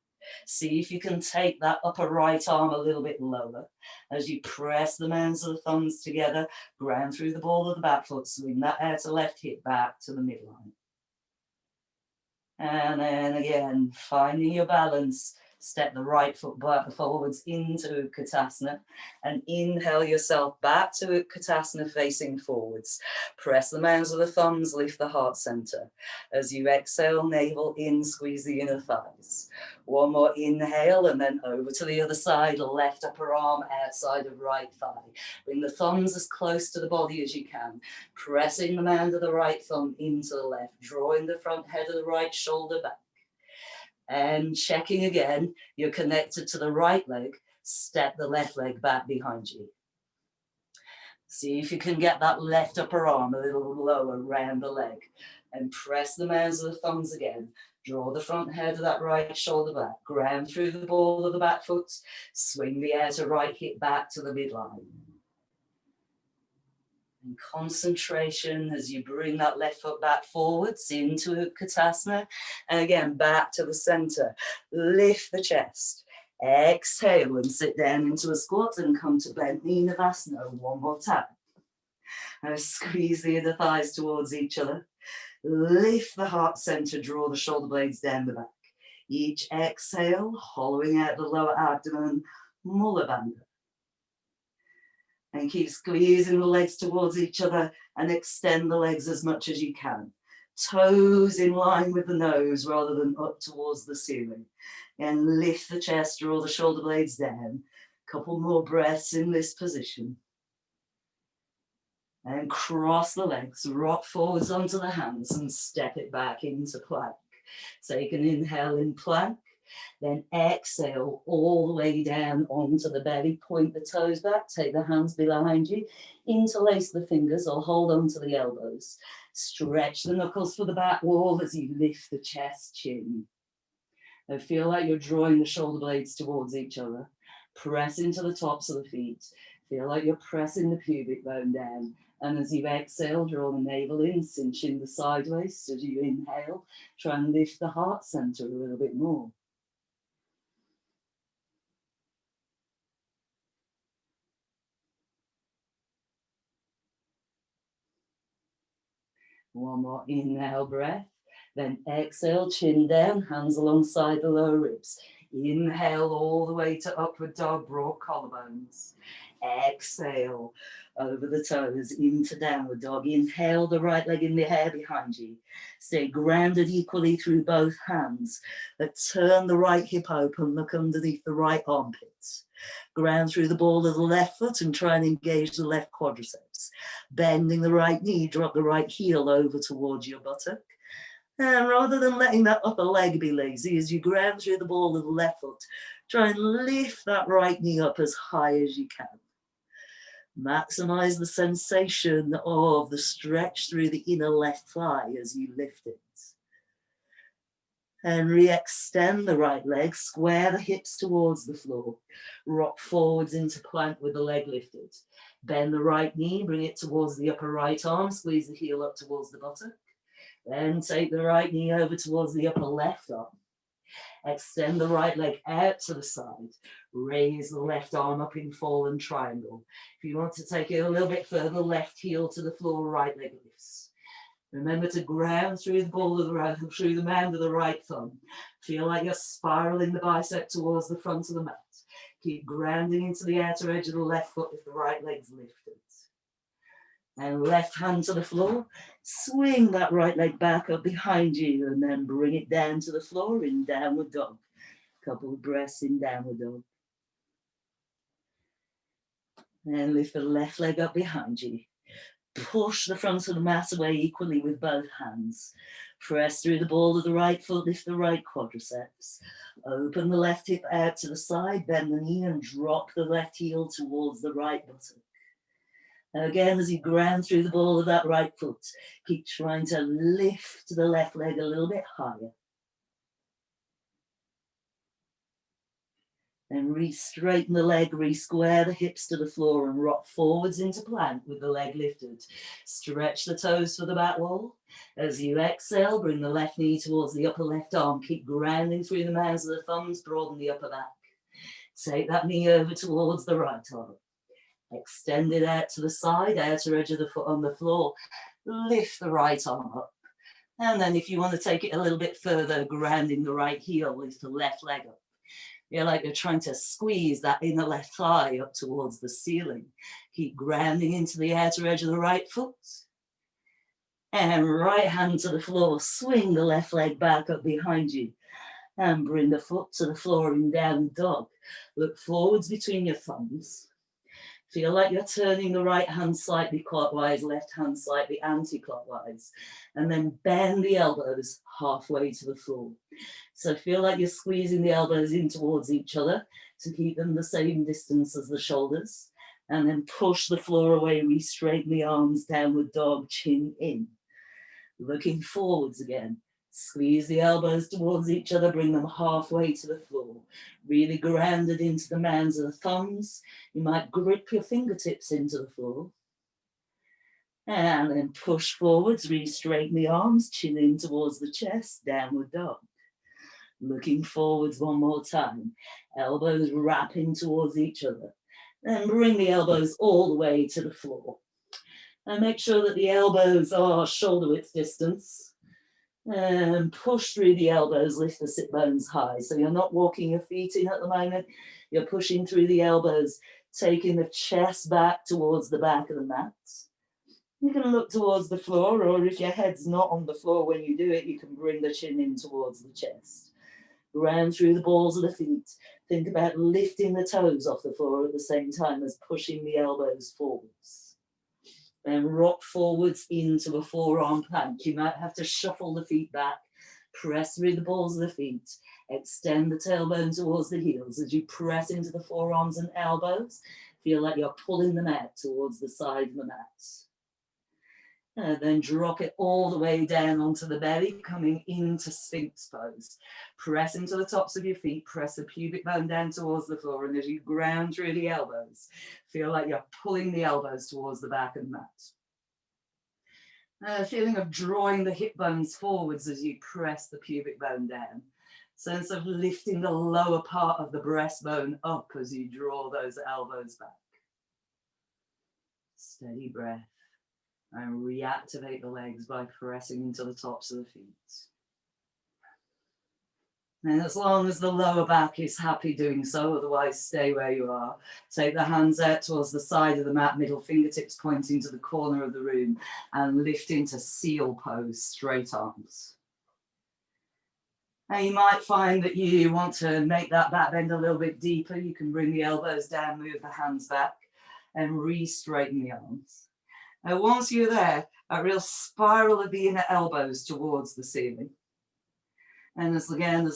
S1: See if you can take that upper right arm a little bit lower. As you press the mounds of the thumbs together, ground through the ball of the back foot, swing that outer left hip back to the midline. And then again, finding your balance. Step the right foot forwards into Utkatasana and inhale yourself back to Utkatasana facing forwards. Press the mounds of the thumbs, lift the heart center. As you exhale, navel in, squeeze the inner thighs. One more inhale and then over to the other side, left upper arm outside of right thigh. Bring the thumbs as close to the body as you can. Pressing the mound of the right thumb into the left, drawing the front head of the right shoulder back. And checking again, you're connected to the right leg, step the left leg back behind you. See if you can get that left upper arm a little lower around the leg and press the mounds of the thumbs again. Draw the front head of that right shoulder back, ground through the ball of the back foot, swing the outer right hip back to the midline. And concentration as you bring that left foot back forwards into Utkatasana. And again, back to the center. Lift the chest. Exhale and sit down into a squat and come to bent knee Navasana one more time. Now squeeze the inner thighs towards each other. Lift the heart center, draw the shoulder blades down the back. Each exhale, hollowing out the lower abdomen, Mula Bandha. And keep squeezing the legs towards each other and extend the legs as much as you can. Toes in line with the nose rather than up towards the ceiling. And lift the chest, draw the shoulder blades down. Couple more breaths in this position. And cross the legs, rock forwards onto the hands and step it back into plank. Take an inhale in plank. Then exhale all the way down onto the belly, point the toes back, take the hands behind you, interlace the fingers or hold onto the elbows. Stretch the knuckles for the back wall as you lift the chest, chin. Now feel like you're drawing the shoulder blades towards each other. Press into the tops of the feet. Feel like you're pressing the pubic bone down. And as you exhale, draw the navel in, cinching the side waist. As you inhale, try and lift the heart center a little bit more. One more inhale breath, then exhale, chin down, hands alongside the lower ribs. Inhale all the way to upward dog, broad collarbones. Exhale over the toes into downward dog. Inhale the right leg in the hair behind you. Stay grounded equally through both hands. Turn the right hip open, look underneath the right armpits. Ground through the ball of the left foot and try and engage the left quadriceps. Bending the right knee, drop the right heel over towards your buttock. And rather than letting that upper leg be lazy, as you ground through the ball of the left foot, try and lift that right knee up as high as you can. Maximize the sensation of the stretch through the inner left thigh as you lift it. And re-extend the right leg, square the hips towards the floor. Rock forwards into plank with the leg lifted. Bend the right knee, bring it towards the upper right arm, squeeze the heel up towards the buttock. Then take the right knee over towards the upper left arm. Extend the right leg out to the side. Raise the left arm up in fallen triangle. If you want to take it a little bit further, left heel to the floor, right leg lifts. Remember to ground through the ball of the right, through the mound of the right thumb. Feel like you're spiraling the bicep towards the front of the mat. Keep grounding into the outer edge of the left foot if the right leg's lifted. And left hand to the floor. Swing that right leg back up behind you and then bring it down to the floor in downward dog. Couple of breaths in downward dog. And lift the left leg up behind you. Push the front of the mat away equally with both hands. Press through the ball of the right foot, lift the right quadriceps. Open the left hip out to the side, bend the knee and drop the left heel towards the right buttock. Again, as you ground through the ball of that right foot, keep trying to lift the left leg a little bit higher. Then re-straighten the leg, re-square the hips to the floor and rock forwards into plank with the leg lifted. Stretch the toes for the back wall. As you exhale, bring the left knee towards the upper left arm. Keep grounding through the mouths of the thumbs, broaden the upper back. Take that knee over towards the right arm. Extend it out to the side, outer edge of the foot on the floor. Lift the right arm up. And then if you want to take it a little bit further, grounding the right heel, lift the left leg up. Feel like you're trying to squeeze that inner left thigh up towards the ceiling. Keep grounding into the outer edge of the right foot. And right hand to the floor. Swing the left leg back up behind you. And bring the foot to the floor in down dog. Look forwards between your thumbs. Feel like you're turning the right hand slightly clockwise, left hand slightly anti-clockwise. And then bend the elbows halfway to the floor. So feel like you're squeezing the elbows in towards each other to keep them the same distance as the shoulders. And then push the floor away, re-straighten the arms, downward dog, chin in. Looking forwards again. Squeeze the elbows towards each other, bring them halfway to the floor. Really grounded into the mounds of the thumbs. You might grip your fingertips into the floor. And then push forwards, re-straighten the arms, chin in towards the chest, downward dog. Looking forwards one more time. Elbows wrapping towards each other. Then bring the elbows all the way to the floor. And make sure that the elbows are shoulder width distance. And push through the elbows, lift the sit bones high. So you're not walking your feet in at the moment. You're pushing through the elbows, taking the chest back towards the back of the mat. You can look towards the floor, or if your head's not on the floor when you do it, you can bring the chin in towards the chest. Ground through the balls of the feet. Think about lifting the toes off the floor at the same time as pushing the elbows forwards. Then rock forwards into a forearm plank. You might have to shuffle the feet back, press through the balls of the feet, extend the tailbone towards the heels. As you press into the forearms and elbows, feel like you're pulling them out towards the side of the mat. And then drop it all the way down onto the belly, coming into Sphinx pose. Press into the tops of your feet, press the pubic bone down towards the floor, and as you ground through the elbows, feel like you're pulling the elbows towards the back of the mat. Feeling of drawing the hip bones forwards as you press the pubic bone down. Sense of lifting the lower part of the breastbone up as you draw those elbows back. Steady breath. And reactivate the legs by pressing into the tops of the feet. And as long as the lower back is happy doing so, otherwise stay where you are. Take the hands out towards the side of the mat, middle fingertips pointing to the corner of the room, and lift into seal pose, straight arms. And you might find that you want to make that back bend a little bit deeper. You can bring the elbows down, move the hands back, and re-straighten the arms. Now, once you're there, a real spiral of the inner elbows towards the ceiling. And as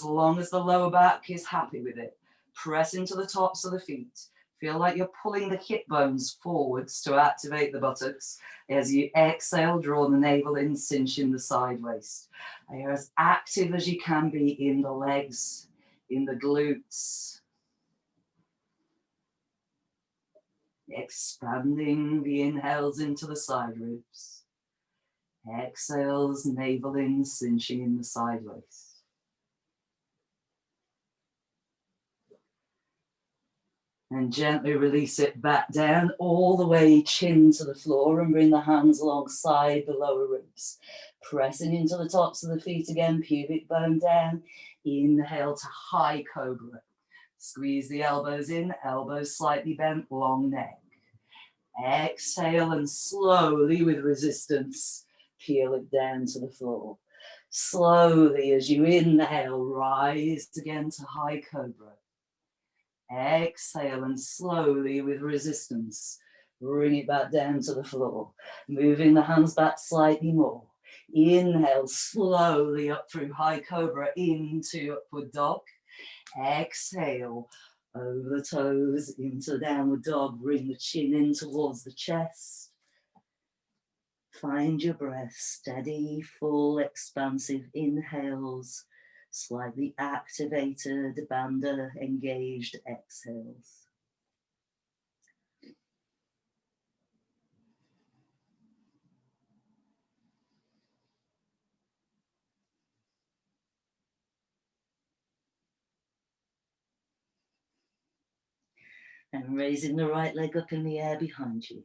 S1: long as the lower back is happy with it, press into the tops of the feet. Feel like you're pulling the hip bones forwards to activate the buttocks. As you exhale, draw the navel in, cinch in the side waist. You're as active as you can be in the legs, in the glutes. Expanding the inhales into the side ribs. Exhales, navel in, cinching in the side waist. And gently release it back down, all the way chin to the floor, and bring the hands alongside the lower ribs. Pressing into the tops of the feet again, pubic bone down. Inhale to high cobra. Squeeze the elbows in, elbows slightly bent, long neck. Exhale and slowly with resistance, peel it down to the floor. Slowly as you inhale, rise again to high cobra. Exhale and slowly with resistance, bring it back down to the floor. Moving the hands back slightly more. Inhale slowly up through high cobra into upward dog. Exhale over the toes into downward dog. Bring the chin in towards the chest. Find your breath, steady, full, expansive inhales, slightly activated, bandha engaged exhales. And raising the right leg up in the air behind you.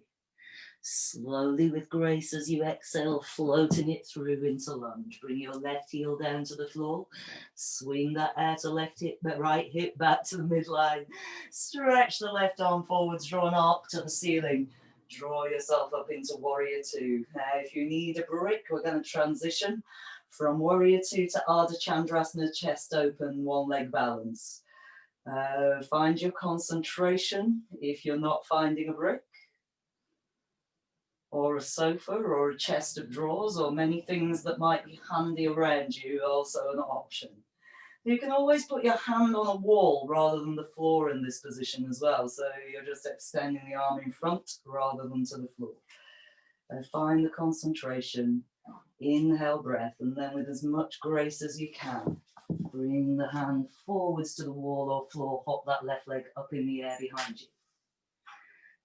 S1: Slowly with grace as you exhale, floating it through into lunge. Bring your left heel down to the floor. Swing that outer left hip, but right hip back to the midline. Stretch the left arm forwards, draw an arc to the ceiling. Draw yourself up into Warrior Two. Now, if you need a break, we're going to transition from Warrior Two to Ardha Chandrasana, chest open, one leg balance. Find your concentration if you're not finding a break, or a sofa, or a chest of drawers, or many things that might be handy around you, also an option. You can always put your hand on a wall rather than the floor in this position as well, so you're just extending the arm in front rather than to the floor. Find the concentration, inhale breath, and then with as much grace as you can, bring the hand forwards to the wall or floor, hop that left leg up in the air behind you.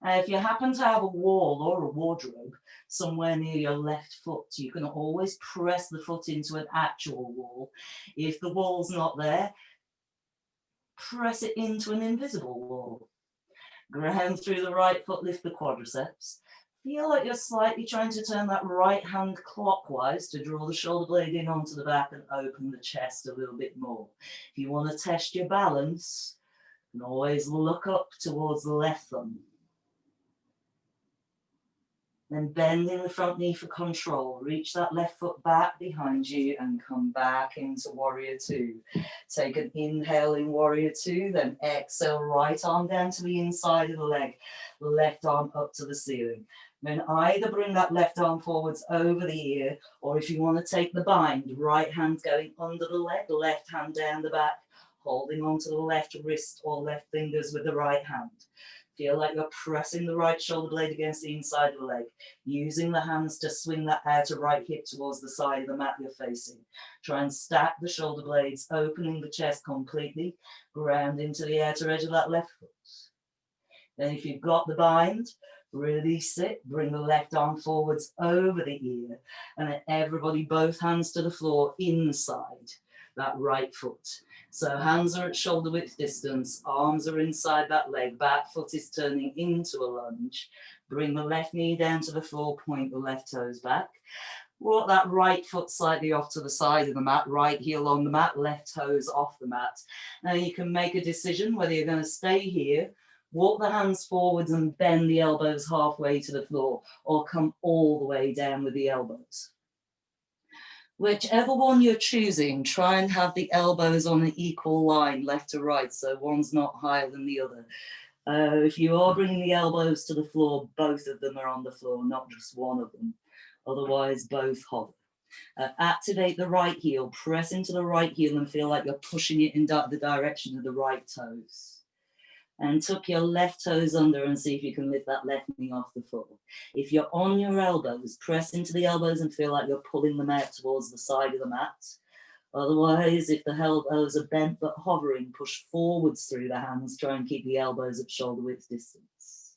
S1: If you happen to have a wall or a wardrobe somewhere near your left foot, you can always press the foot into an actual wall. If the wall's not there, press it into an invisible wall. Ground through the right foot, lift the quadriceps. Feel like you're slightly trying to turn that right hand clockwise to draw the shoulder blade in onto the back and open the chest a little bit more. If you want to test your balance, you can always look up towards the left thumb. Then bending the front knee for control. Reach that left foot back behind you and come back into Warrior Two. Take an inhale in Warrior Two, then exhale, right arm down to the inside of the leg, left arm up to the ceiling. Then either bring that left arm forwards over the ear, or if you want to take the bind, right hand going under the leg, left hand down the back, holding onto the left wrist or left fingers with the right hand. Feel like you're pressing the right shoulder blade against the inside of the leg, using the hands to swing that outer right hip towards the side of the mat you're facing. Try and stack the shoulder blades, opening the chest completely, ground into the outer edge of that left foot. Then if you've got the bind, release it, bring the left arm forwards over the ear, and then everybody, both hands to the floor inside that right foot. So hands are at shoulder width distance, arms are inside that leg, back foot is turning into a lunge. Bring the left knee down to the floor, point the left toes back. Walk that right foot slightly off to the side of the mat, right heel on the mat, left toes off the mat. Now you can make a decision whether you're going to stay here, walk the hands forwards and bend the elbows halfway to the floor, or come all the way down with the elbows. Whichever one you're choosing, try and have the elbows on an equal line, left to right, so one's not higher than the other. If you are bringing the elbows to the floor, both of them are on the floor, not just one of them. Otherwise, both hover. Activate the right heel, press into the right heel and feel like you're pushing it in the direction of the right toes. And tuck your left toes under and see if you can lift that left knee off the floor. If you're on your elbows, press into the elbows and feel like you're pulling them out towards the side of the mat. Otherwise, if the elbows are bent but hovering, push forwards through the hands. Try and keep the elbows at shoulder width distance.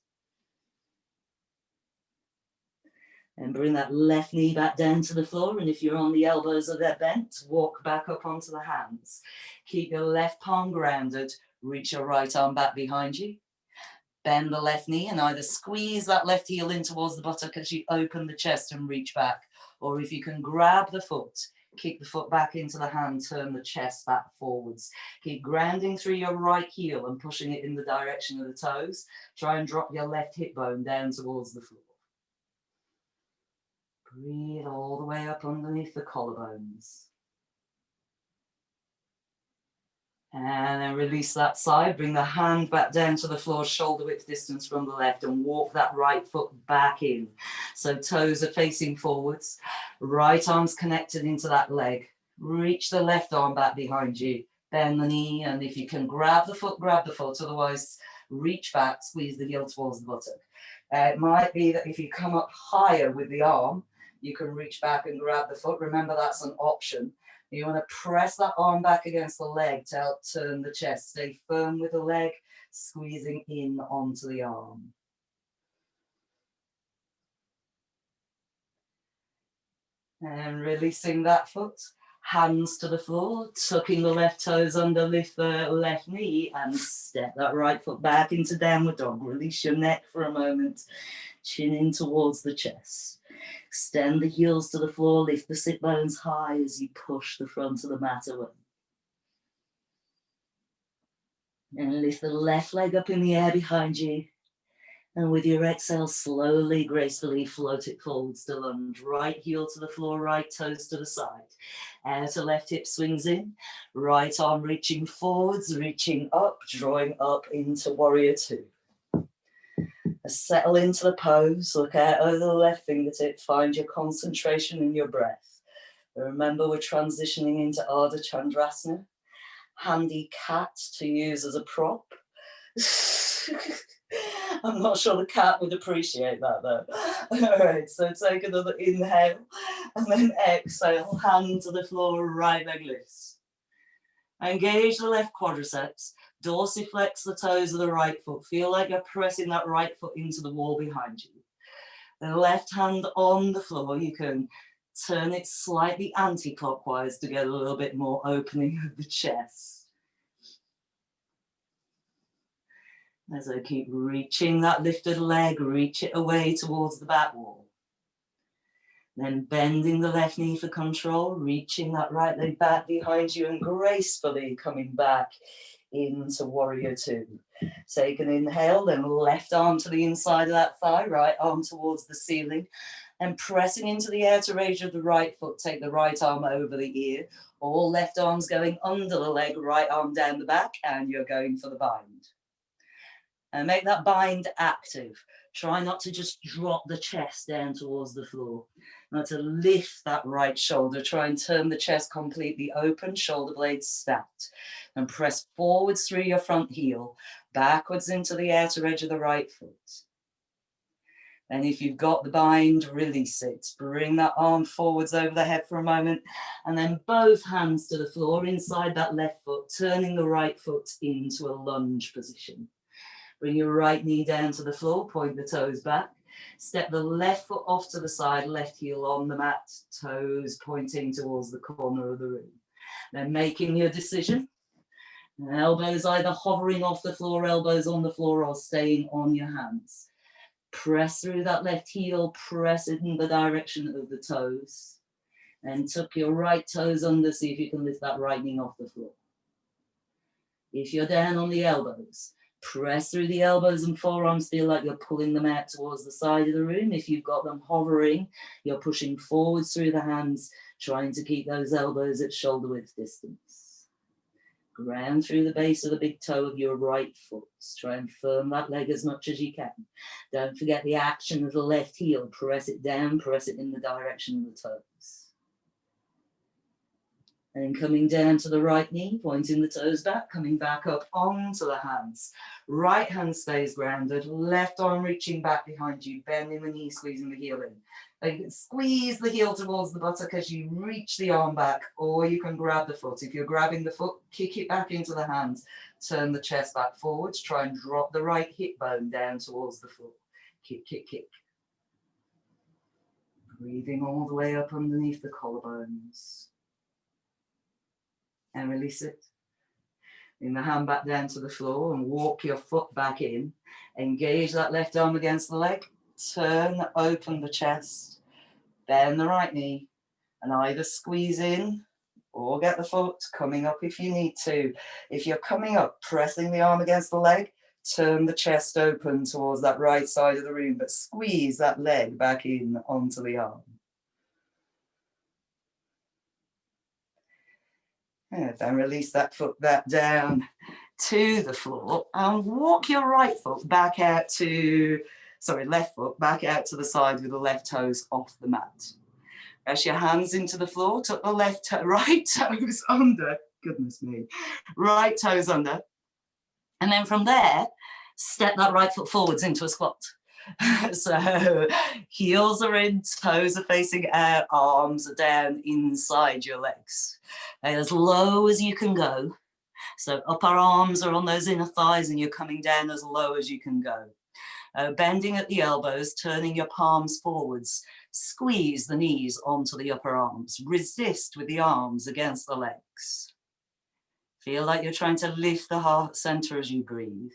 S1: And bring that left knee back down to the floor. And if you're on the elbows or they're bent, walk back up onto the hands. Keep your left palm grounded. Reach your right arm back behind you. Bend the left knee and either squeeze that left heel in towards the buttock as you open the chest and reach back. Or if you can grab the foot, Kick the foot back into the hand, turn the chest back forwards. Keep grounding through your right heel and pushing it in the direction of the toes. Try and drop your left hip bone down towards the floor. Breathe all the way up underneath the collarbones. And then release that side. Bring the hand back down to the floor, shoulder width distance from the left, and walk that right foot back in. So toes are facing forwards. Right arm's connected into that leg. Reach the left arm back behind you. Bend the knee, and if you can grab the foot, grab the foot. Otherwise, reach back, squeeze the heel towards the buttock. It might be that if you come up higher with the arm, you can reach back and grab the foot. Remember, that's an option. You want to press that arm back against the leg to help turn the chest. Stay firm with the leg, squeezing in onto the arm. And releasing that foot, hands to the floor, tucking the left toes under, lift the left knee, and step that right foot back into downward dog. Release your neck for a moment, chin in towards the chest. Extend the heels to the floor, lift the sit bones high as you push the front of the mat away. And lift the left leg up in the air behind you. And with your exhale, slowly, gracefully float it forwards to lunge. Right heel to the floor, right toes to the side. Outer left hip swings in. Right arm reaching forwards, reaching up, drawing up into warrior two. Settle into the pose, look out over the left fingertip, find your concentration in your breath. Remember, we're transitioning into Ardha Chandrasana. Handy cat to use as a prop. I'm not sure the cat would appreciate that though. All right, so take another inhale and then exhale, hand to the floor, right leg lifts. Engage the left quadriceps, dorsiflex the toes of the right foot. Feel like you're pressing that right foot into the wall behind you. The left hand on the floor, you can turn it slightly anti-clockwise to get a little bit more opening of the chest. As I keep reaching that lifted leg, reach it away towards the back wall. Then bending the left knee for control, reaching that right leg back behind you and gracefully coming back into warrior two. Take an inhale, then left arm to the inside of that thigh, right arm towards the ceiling, and pressing into the outer edge of the right foot, take the right arm over the ear. All left arms going under the leg, right arm down the back, and you're going for the bind. And make that bind active. Try not to just drop the chest down towards the floor. Not to lift that right shoulder. Try and turn the chest completely open, shoulder blades stacked. And press forwards through your front heel, backwards into the outer edge of the right foot. And if you've got the bind, release it. Bring that arm forwards over the head for a moment. And then both hands to the floor inside that left foot, turning the right foot into a lunge position. Bring your right knee down to the floor, point the toes back. Step the left foot off to the side, left heel on the mat, toes pointing towards the corner of the room. Then making your decision. Elbows either hovering off the floor, elbows on the floor, or staying on your hands. Press through that left heel, press it in the direction of the toes. And tuck your right toes under, see if you can lift that right knee off the floor. If you're down on the elbows, press through the elbows and forearms, feel like you're pulling them out towards the side of the room. If you've got them hovering, you're pushing forwards through the hands, trying to keep those elbows at shoulder width distance. Ground through the base of the big toe of your right foot. Try and firm that leg as much as you can. Don't forget the action of the left heel. Press it down, press it in the direction of the toes. And coming down to the right knee, pointing the toes back, coming back up onto the hands. Right hand stays grounded, left arm reaching back behind you, bending the knee, squeezing the heel in. You can squeeze the heel towards the buttock as you reach the arm back, or you can grab the foot. If you're grabbing the foot, kick it back into the hands, turn the chest back forwards, try and drop the right hip bone down towards the floor. Kick, kick, kick. Breathing all the way up underneath the collarbones. And release it. Bring the hand back down to the floor and walk your foot back in. Engage that left arm against the leg. Turn, open the chest. Bend the right knee. And either squeeze in or get the foot coming up if you need to. If you're coming up, pressing the arm against the leg, turn the chest open towards that right side of the room, but squeeze that leg back in onto the arm. And then release that foot back down to the floor and walk your right foot back out to, left foot back out to the side with the left toes off the mat. Press your hands into the floor, tuck the right toes under, goodness me, right toes under. And then from there, step that right foot forwards into a squat. So heels are in, toes are facing out, arms are down inside your legs. And as low as you can go. So upper arms are on those inner thighs and you're coming down as low as you can go. Bending at the elbows, turning your palms forwards. Squeeze the knees onto the upper arms. Resist with the arms against the legs. Feel like you're trying to lift the heart center as you breathe.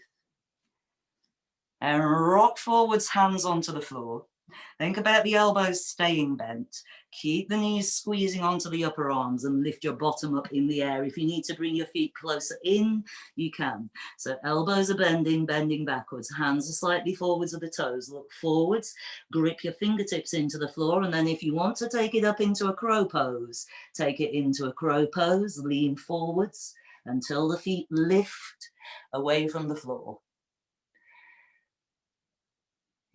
S1: And rock forwards, hands onto the floor. Think about the elbows staying bent. Keep the knees squeezing onto the upper arms and lift your bottom up in the air. If you need to bring your feet closer in, you can. So elbows are bending backwards. Hands are slightly forwards of the toes. Look forwards, grip your fingertips into the floor. And then if you want to take it up into a crow pose, take it into a crow pose. Lean forwards until the feet lift away from the floor.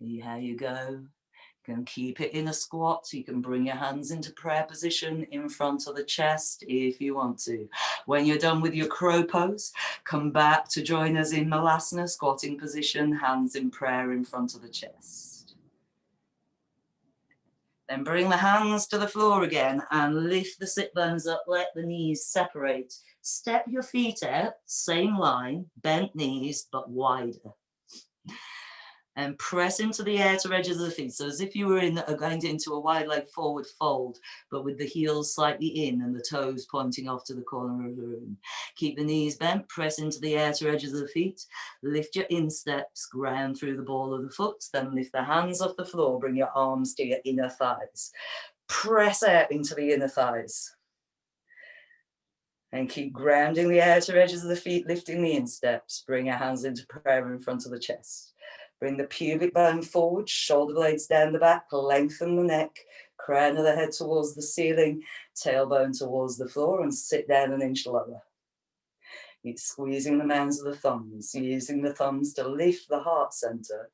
S1: See how you go. You can keep it in a squat. You can bring your hands into prayer position in front of the chest if you want to. When you're done with your crow pose, come back to join us in Malasana, squatting position, hands in prayer in front of the chest. Then bring the hands to the floor again and lift the sit bones up, let the knees separate. Step your feet out, same line, bent knees, but wider. And press into the outer edges of the feet. So as if you were going into a wide leg forward fold, but with the heels slightly in and the toes pointing off to the corner of the room. Keep the knees bent, press into the outer edges of the feet. Lift your insteps, ground through the ball of the foot. Then lift the hands off the floor, bring your arms to your inner thighs. Press out into the inner thighs. And keep grounding the outer edges of the feet, lifting the insteps. Bring your hands into prayer in front of the chest. Bring the pubic bone forward, shoulder blades down the back, lengthen the neck, crown of the head towards the ceiling, tailbone towards the floor, and sit down an inch lower. Keep squeezing the mounds of the thumbs, using the thumbs to lift the heart center.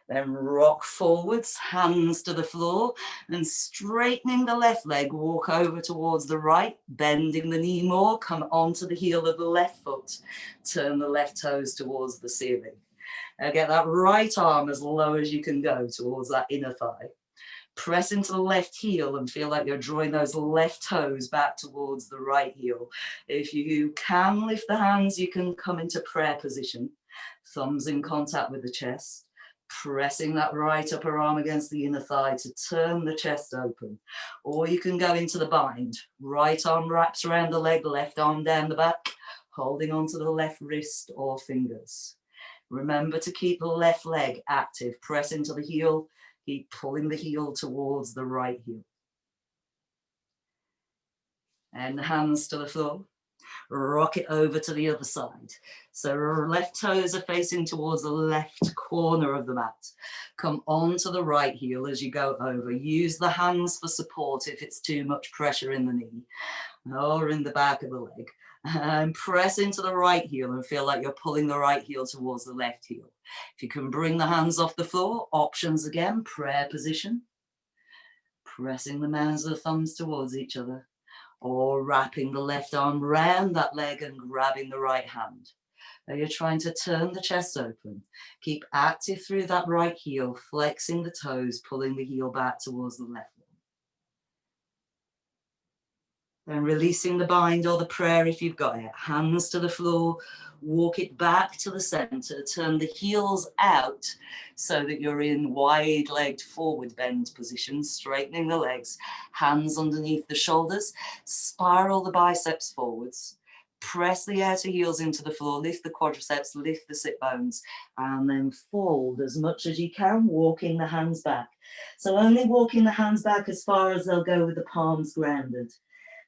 S1: Then rock forwards, hands to the floor, and straightening the left leg, walk over towards the right, bending the knee more, come onto the heel of the left foot, turn the left toes towards the ceiling. Now get that right arm as low as you can go towards that inner thigh. Press into the left heel and feel like you're drawing those left toes back towards the right heel. If you can lift the hands, you can come into prayer position, thumbs in contact with the chest. Pressing that right upper arm against the inner thigh to turn the chest open. Or you can go into the bind. Right arm wraps around the leg, left arm down the back, holding onto the left wrist or fingers. Remember to keep the left leg active. Press into the heel, keep pulling the heel towards the right heel. And the hands to the floor. Rock it over to the other side. So left toes are facing towards the left corner of the mat. Come onto the right heel as you go over. Use the hands for support if it's too much pressure in the knee or in the back of the leg. And press into the right heel and feel like you're pulling the right heel towards the left heel. If you can bring the hands off the floor, options again, prayer position. Pressing the mounds of the thumbs towards each other. Or wrapping the left arm round that leg and grabbing the right hand. Now you're trying to turn the chest open. Keep active through that right heel, flexing the toes, pulling the heel back towards the left one. Then releasing the bind or the prayer if you've got it. Hands to the floor, walk it back to the center, turn the heels out so that you're in wide-legged forward bend position, straightening the legs, hands underneath the shoulders, spiral the biceps forwards, Press the outer heels into the floor, lift the quadriceps, lift the sit bones, and then fold as much as you can, walking the hands back. So only walking the hands back as far as they'll go with the palms grounded.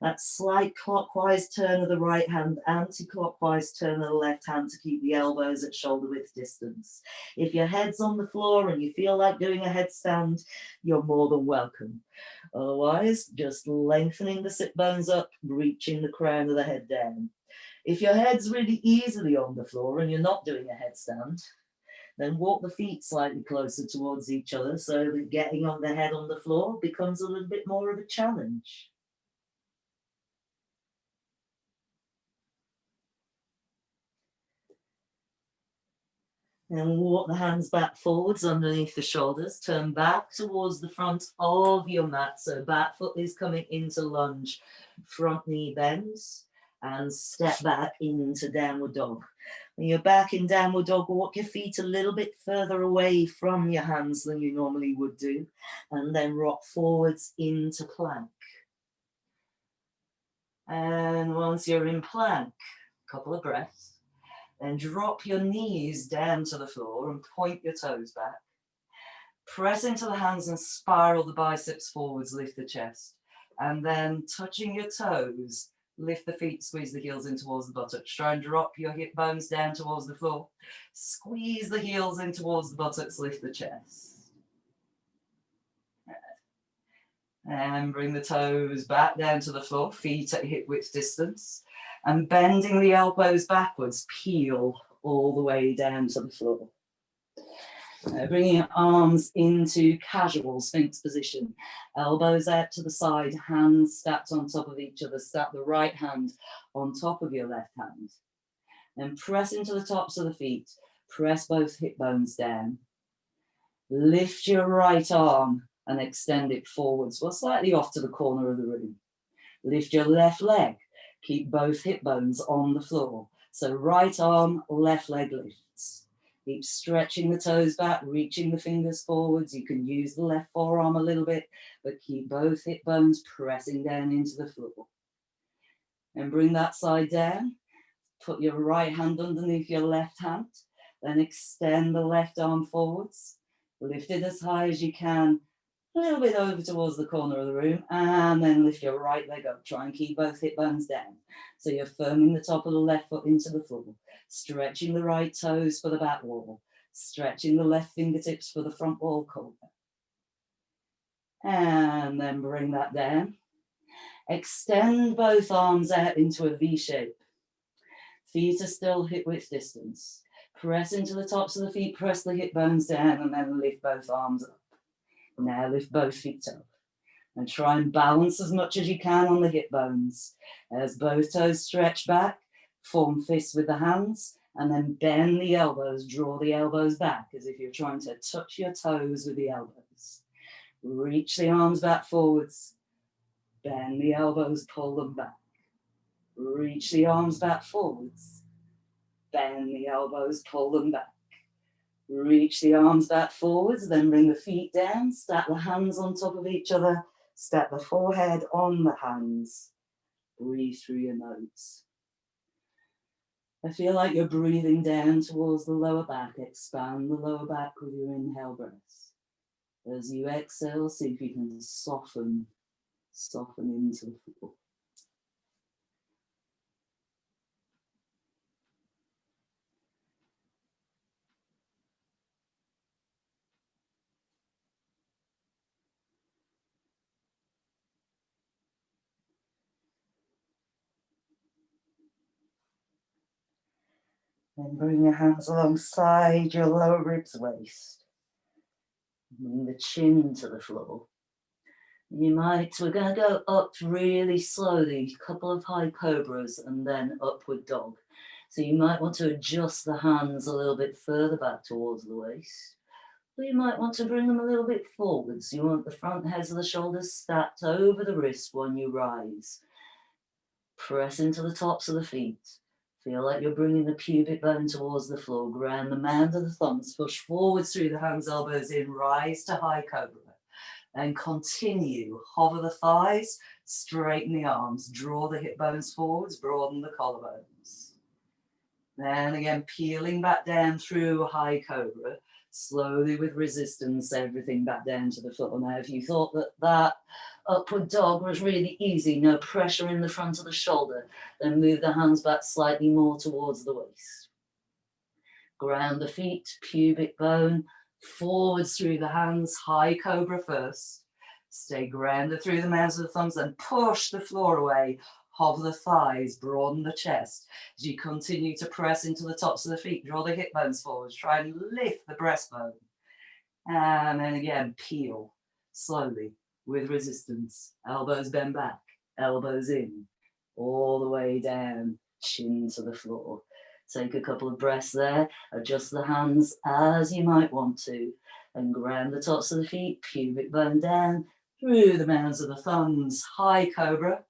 S1: That slight clockwise turn of the right hand, anti-clockwise turn of the left hand to keep the elbows at shoulder width distance. If your head's on the floor and you feel like doing a headstand, you're more than welcome. Otherwise, just lengthening the sit bones up, reaching the crown of the head down. If your head's really easily on the floor and you're not doing a headstand, then walk the feet slightly closer towards each other so that getting on the head on the floor becomes a little bit more of a challenge. And walk the hands back forwards underneath the shoulders. Turn back towards the front of your mat. So back foot is coming into lunge. Front knee bends and step back into downward dog. When you're back in downward dog, walk your feet a little bit further away from your hands than you normally would do. And then rock forwards into plank. And once you're in plank, a couple of breaths. Then drop your knees down to the floor and point your toes back. Press into the hands and spiral the biceps forwards, lift the chest. And then touching your toes, lift the feet, squeeze the heels in towards the buttocks. Try and drop your hip bones down towards the floor. Squeeze the heels in towards the buttocks, lift the chest. And bring the toes back down to the floor, feet at hip width distance. And bending the elbows backwards, peel all the way down to the floor. Bringing your arms into casual Sphinx position. Elbows out to the side, hands stacked on top of each other. Stack the right hand on top of your left hand. And press into the tops of the feet. Press both hip bones down. Lift your right arm and extend it forwards, well, slightly off to the corner of the room. Lift your left leg. Keep both hip bones on the floor. So right arm, left leg lifts. Keep stretching the toes back, reaching the fingers forwards. You can use the left forearm a little bit, but keep both hip bones pressing down into the floor. And bring that side down. Put your right hand underneath your left hand. Then extend the left arm forwards. Lift it as high as you can. A little bit over towards the corner of the room, and then lift your right leg up. Try and keep both hip bones down. So you're firming the top of the left foot into the floor, stretching the right toes for the back wall, stretching the left fingertips for the front wall corner. And then bring that down. Extend both arms out into a V shape. Feet are still hip width distance. Press into the tops of the feet, press the hip bones down, and then lift both arms up. Now lift both feet up and try and balance as much as you can on the hip bones. As both toes stretch back, form fists with the hands, and then bend the elbows, draw the elbows back as if you're trying to touch your toes with the elbows. Reach the arms back forwards, bend the elbows, pull them back. Reach the arms back forwards, bend the elbows, pull them back. Reach the arms back forwards, then bring the feet down, stack the hands on top of each other, stack the forehead on the hands. Breathe through your nose. I feel like you're breathing down towards the lower back. Expand the lower back with your inhale breaths. As you exhale, see if you can soften into the floor. Then bring your hands alongside your lower ribs waist. Bring the chin to the floor. We're going to go up really slowly, a couple of high cobras and then upward dog. So you might want to adjust the hands a little bit further back towards the waist. Or you might want to bring them a little bit forwards. You want the front heads of the shoulders stacked over the wrist when you rise. Press into the tops of the feet. Feel like you're bringing the pubic bone towards the floor. Ground the mound of the thumbs. Push forwards through the hands, elbows in. Rise to high cobra. And continue, hover the thighs, straighten the arms, draw the hip bones forwards, broaden the collarbones. Then again, peeling back down through high cobra, slowly with resistance, everything back down to the floor. Now, if you thought that that upward dog was really easy, no pressure in the front of the shoulder, then move the hands back slightly more towards the waist. Ground the feet, pubic bone, forwards through the hands, high cobra first. Stay grounded through the mouths of the thumbs, then push the floor away. Hover the thighs, broaden the chest. As you continue to press into the tops of the feet, draw the hip bones forward. Try and lift the breastbone. And then again, peel slowly with resistance. Elbows bend back, elbows in, all the way down, chin to the floor. Take a couple of breaths there. Adjust the hands as you might want to. And ground the tops of the feet, pubic bone down, through the mounds of the thumbs, high cobra.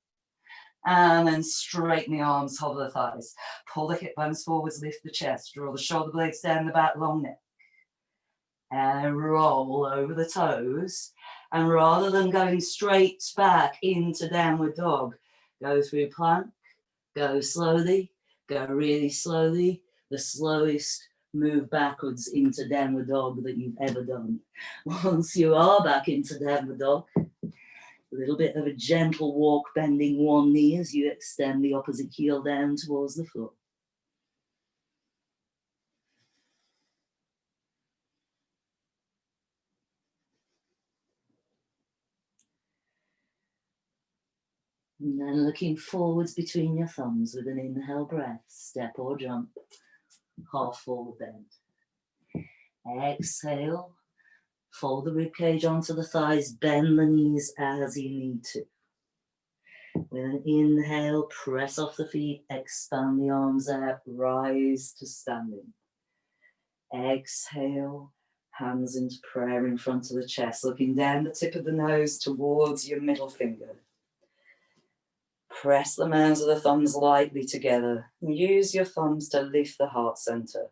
S1: And then straighten the arms, hover the thighs. Pull the hip bones forwards, lift the chest. Draw the shoulder blades down the back, long neck. And roll over the toes. And rather than going straight back into downward dog, go through plank, go slowly, go really slowly. The slowest move backwards into downward dog that you've ever done. Once you are back into downward dog, a little bit of a gentle walk, bending one knee as you extend the opposite heel down towards the floor. And then looking forwards between your thumbs with an inhale breath, step or jump, half forward bend. Exhale, fold the ribcage onto the thighs, bend the knees as you need to. With an inhale, press off the feet, expand the arms out, rise to standing. Exhale, hands into prayer in front of the chest, looking down the tip of the nose towards your middle finger. Press the mounds of the thumbs lightly together. Use your thumbs to lift the heart center.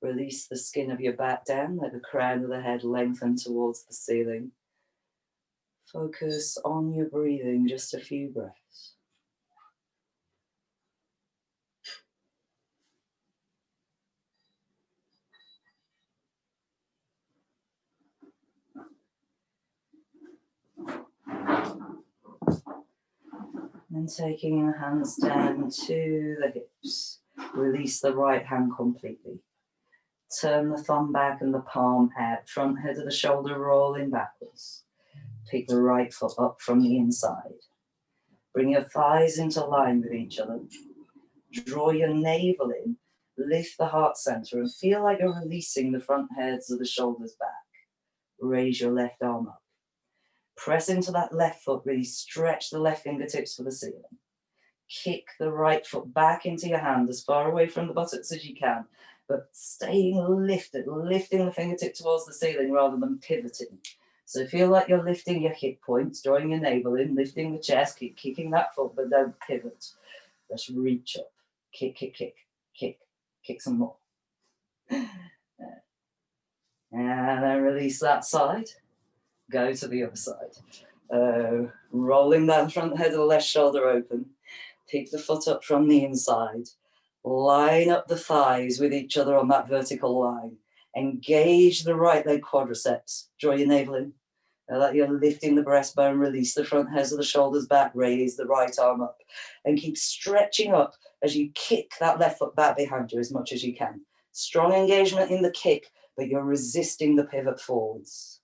S1: Release the skin of your back down, let the crown of the head lengthen towards the ceiling. Focus on your breathing, just a few breaths. And taking your hands down to the hips, release the right hand completely. Turn the thumb back and the palm out, front head of the shoulder rolling backwards. Pick the right foot up from the inside. Bring your thighs into line with each other. Draw your navel in, lift the heart center and feel like you're releasing the front heads of the shoulders back. Raise your left arm up. Press into that left foot, really stretch the left fingertips for the ceiling. Kick the right foot back into your hand as far away from the buttocks as you can, but staying lifted, lifting the fingertip towards the ceiling rather than pivoting. So feel like you're lifting your hip points, drawing your navel in, lifting the chest, keep kicking that foot, but don't pivot. Just reach up, kick, kick, kick, kick, kick some more. And then release that side. Go to the other side. Rolling down the front head of the left shoulder open. Pick the foot up from the inside. Line up the thighs with each other on that vertical line. Engage the right leg quadriceps. Draw your navel in. Now that you're lifting the breastbone, release the front heads of the shoulders back, raise the right arm up. And keep stretching up as you kick that left foot back behind you as much as you can. Strong engagement in the kick, but you're resisting the pivot forwards.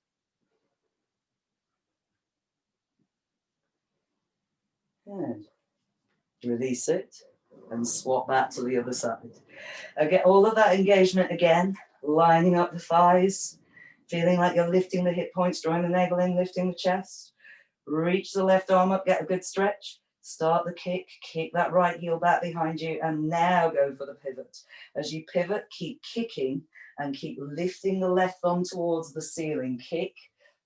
S1: Good. Release it and swap back to the other side. Get all of that engagement again, lining up the thighs, feeling like you're lifting the hip points, drawing the navel in, lifting the chest. Reach the left arm up, get a good stretch. Start the kick, kick that right heel back behind you, and now go for the pivot. As you pivot, keep kicking and keep lifting the left thumb towards the ceiling. Kick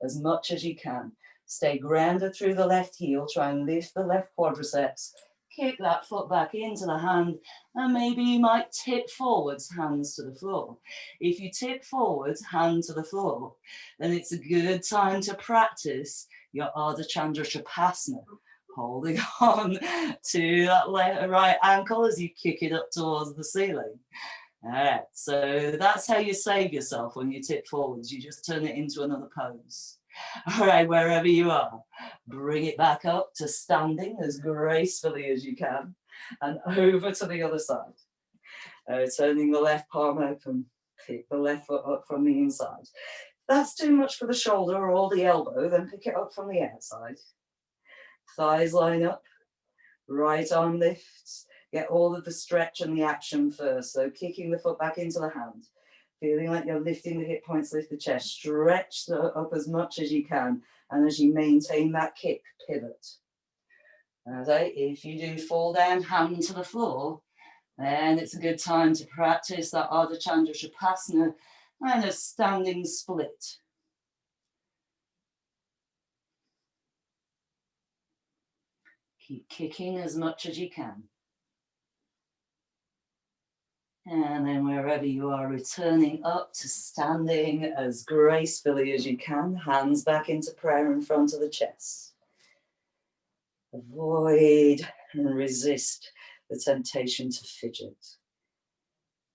S1: as much as you can. Stay grounded through the left heel. Try and lift the left quadriceps. Kick that foot back into the hand, and maybe you might tip forwards, hands to the floor. If you tip forwards, hand to the floor, then it's a good time to practice your Ardha Chandra Shavasana, holding on to that right ankle as you kick it up towards the ceiling. All right, so that's how you save yourself when you tip forwards. You just turn it into another pose. All right, wherever you are, bring it back up to standing as gracefully as you can and over to the other side. Turning the left palm open, pick the left foot up from the inside. If that's too much for the shoulder or the elbow, then pick it up from the outside. Thighs line up, right arm lifts. Get all of the stretch and the action first. So kicking the foot back into the hand. Feeling like you're lifting the hip points, lift the chest. Stretch up as much as you can. And as you maintain that kick, pivot. Okay, if you do fall down, hand to the floor, then it's a good time to practice that Ardha Chandra Shavasana and a standing split. Keep kicking as much as you can. And then wherever you are, returning up to standing as gracefully as you can, hands back into prayer in front of the chest. Avoid and resist the temptation to fidget.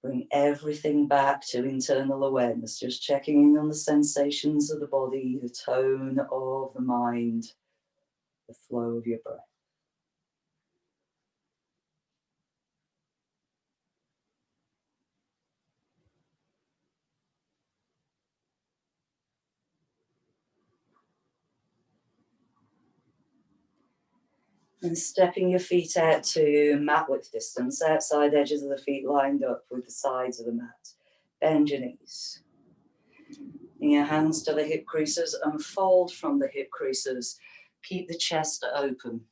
S1: Bring everything back to internal awareness, just checking in on the sensations of the body, the tone of the mind, the flow of your breath. And stepping your feet out to mat width distance, outside edges of the feet lined up with the sides of the mat. Bend your knees. Bring your hands to the hip creases and fold from the hip creases. Keep the chest open.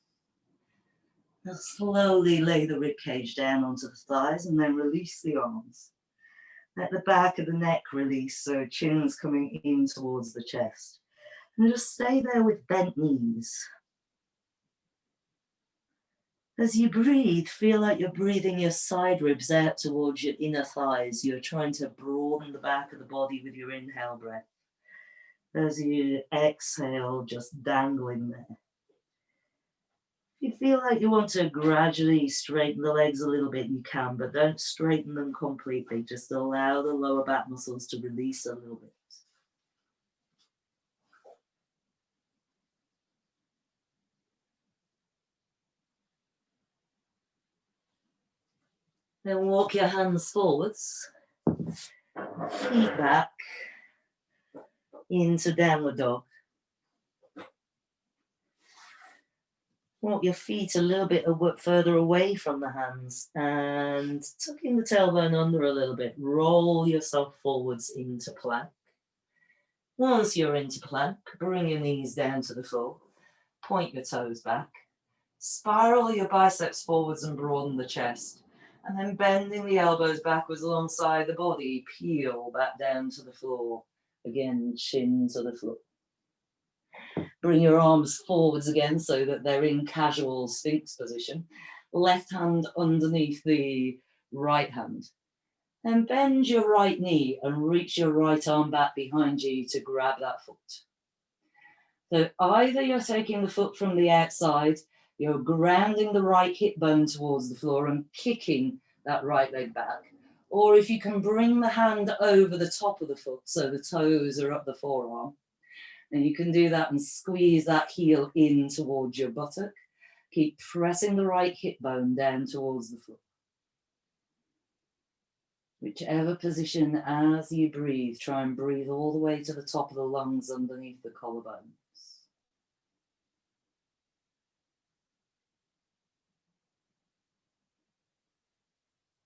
S1: Now slowly lay the rib cage down onto the thighs and then release the arms. Let the back of the neck release, so chin's coming in towards the chest. And just stay there with bent knees. As you breathe, feel like you're breathing your side ribs out towards your inner thighs. You're trying to broaden the back of the body with your inhale breath. As you exhale, just dangling there. If you feel like you want to gradually straighten the legs a little bit, you can, but don't straighten them completely. Just allow the lower back muscles to release a little bit. Then walk your hands forwards, feet back into downward dog. Walk your feet a little bit further away from the hands and tucking the tailbone under a little bit. Roll yourself forwards into plank. Once you're into plank, bring your knees down to the floor. Point your toes back. Spiral your biceps forwards and broaden the chest. And then bending the elbows backwards alongside the body, peel back down to the floor. Again, chin to the floor. Bring your arms forwards again so that they're in casual Sphinx position. Left hand underneath the right hand. Then bend your right knee and reach your right arm back behind you to grab that foot. So either you're taking the foot from the outside, you're grounding the right hip bone towards the floor and kicking that right leg back. Or if you can bring the hand over the top of the foot so the toes are up the forearm, and you can do that and squeeze that heel in towards your buttock. Keep pressing the right hip bone down towards the floor. Whichever position as you breathe, try and breathe all the way to the top of the lungs underneath the collarbones.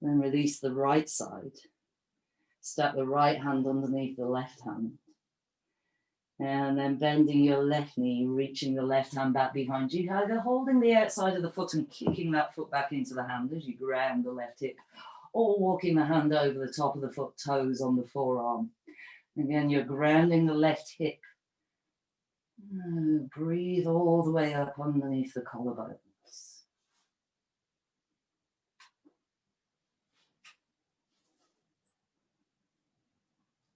S1: Then release the right side. Step the right hand underneath the left hand. And then bending your left knee, reaching the left hand back behind you, either holding the outside of the foot and kicking that foot back into the hand as you ground the left hip, or walking the hand over the top of the foot, toes on the forearm. Again, you're grounding the left hip. Breathe all the way up underneath the collarbones.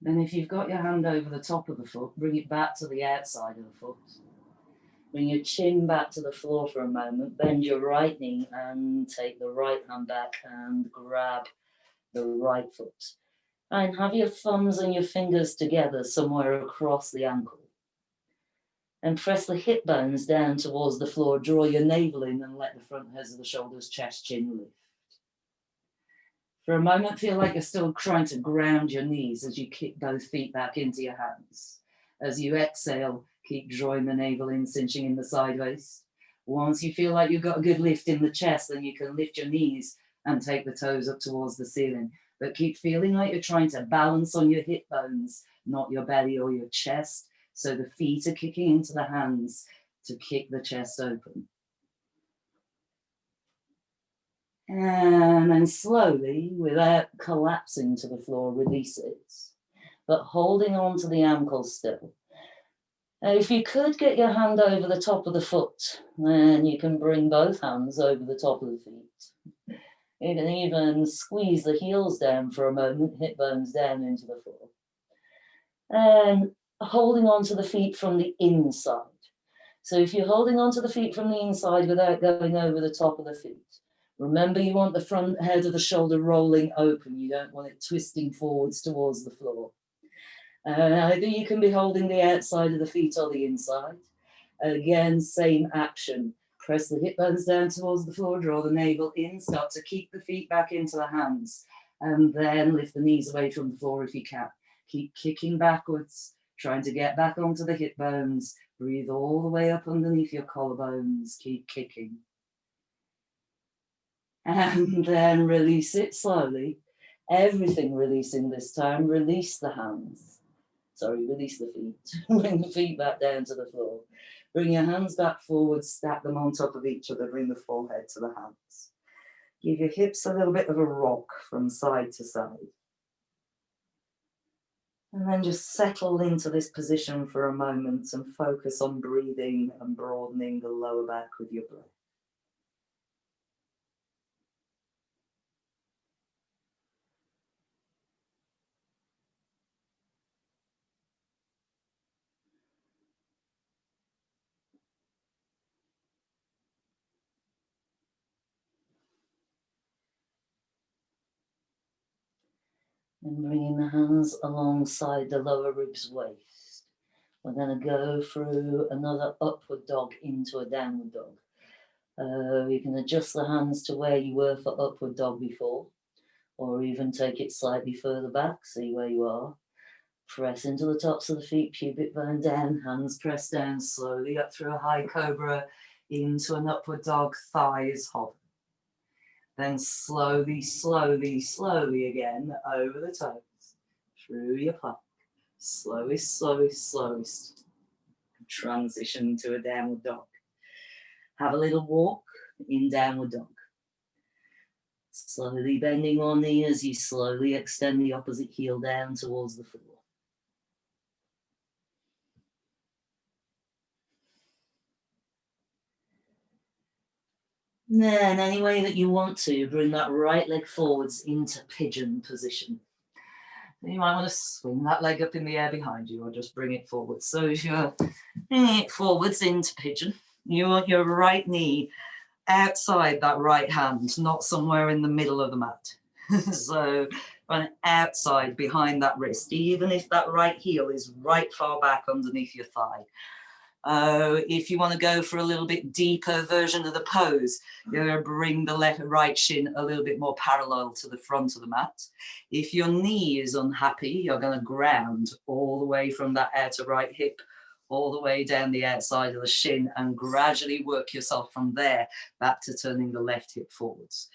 S1: Then if you've got your hand over the top of the foot, bring it back to the outside of the foot. Bring your chin back to the floor for a moment, bend your right knee and take the right hand back and grab the right foot. And have your thumbs and your fingers together somewhere across the ankle. And press the hip bones down towards the floor. Draw your navel in and let the front heads of the shoulders, chest, chin lift. For a moment, feel like you're still trying to ground your knees as you kick both feet back into your hands. As you exhale, keep drawing the navel in, cinching in the side waist. Once you feel like you've got a good lift in the chest, then you can lift your knees and take the toes up towards the ceiling. But keep feeling like you're trying to balance on your hip bones, not your belly or your chest. So the feet are kicking into the hands to kick the chest open. And then slowly, without collapsing to the floor, release it, but holding on to the ankle still. If you could get your hand over the top of the foot, then you can bring both hands over the top of the feet. You can even squeeze the heels down for a moment, hip bones down into the floor. And holding on to the feet from the inside. So if you're holding on to the feet from the inside without going over the top of the feet, remember you want the front head of the shoulder rolling open. You don't want it twisting forwards towards the floor. Either you can be holding the outside of the feet or the inside. Again, same action. Press the hip bones down towards the floor, draw the navel in, start to keep the feet back into the hands, and then lift the knees away from the floor if you can. Keep kicking backwards, trying to get back onto the hip bones. Breathe all the way up underneath your collarbones. Keep kicking. And then release it slowly. Everything releasing this time. Release the hands. Sorry, release the feet. Bring the feet back down to the floor. Bring your hands back forward, stack them on top of each other, bring the forehead to the hands. Give your hips a little bit of a rock from side to side. And then just settle into this position for a moment and focus on breathing and broadening the lower back with your breath. And bringing the hands alongside the lower ribs waist. We're going to go through another upward dog into a downward dog. You can adjust the hands to where you were for upward dog before, or even take it slightly further back, see where you are. Press into the tops of the feet, pubic bone down, hands press down slowly up through a high cobra into an upward dog, thighs hover. Then slowly, slowly, slowly again over the toes, through your plank. Slowly, slowly, slowly transition to a downward dog. Have a little walk in downward dog. Slowly bending one knee as you slowly extend the opposite heel down towards the floor. Then, any way that you want to, bring that right leg forwards into pigeon position. You might want to swing that leg up in the air behind you or just bring it forwards. So if you're bringing it forwards into pigeon, you want your right knee outside that right hand, not somewhere in the middle of the mat. So on outside behind that wrist, even if that right heel is right far back underneath your thigh. If you want to go for a little bit deeper version of the pose, you're going to bring the right shin a little bit more parallel to the front of the mat. If your knee is unhappy, you're going to ground all the way from that outer right hip all the way down the outside of the shin and gradually work yourself from there back to turning the left hip forwards.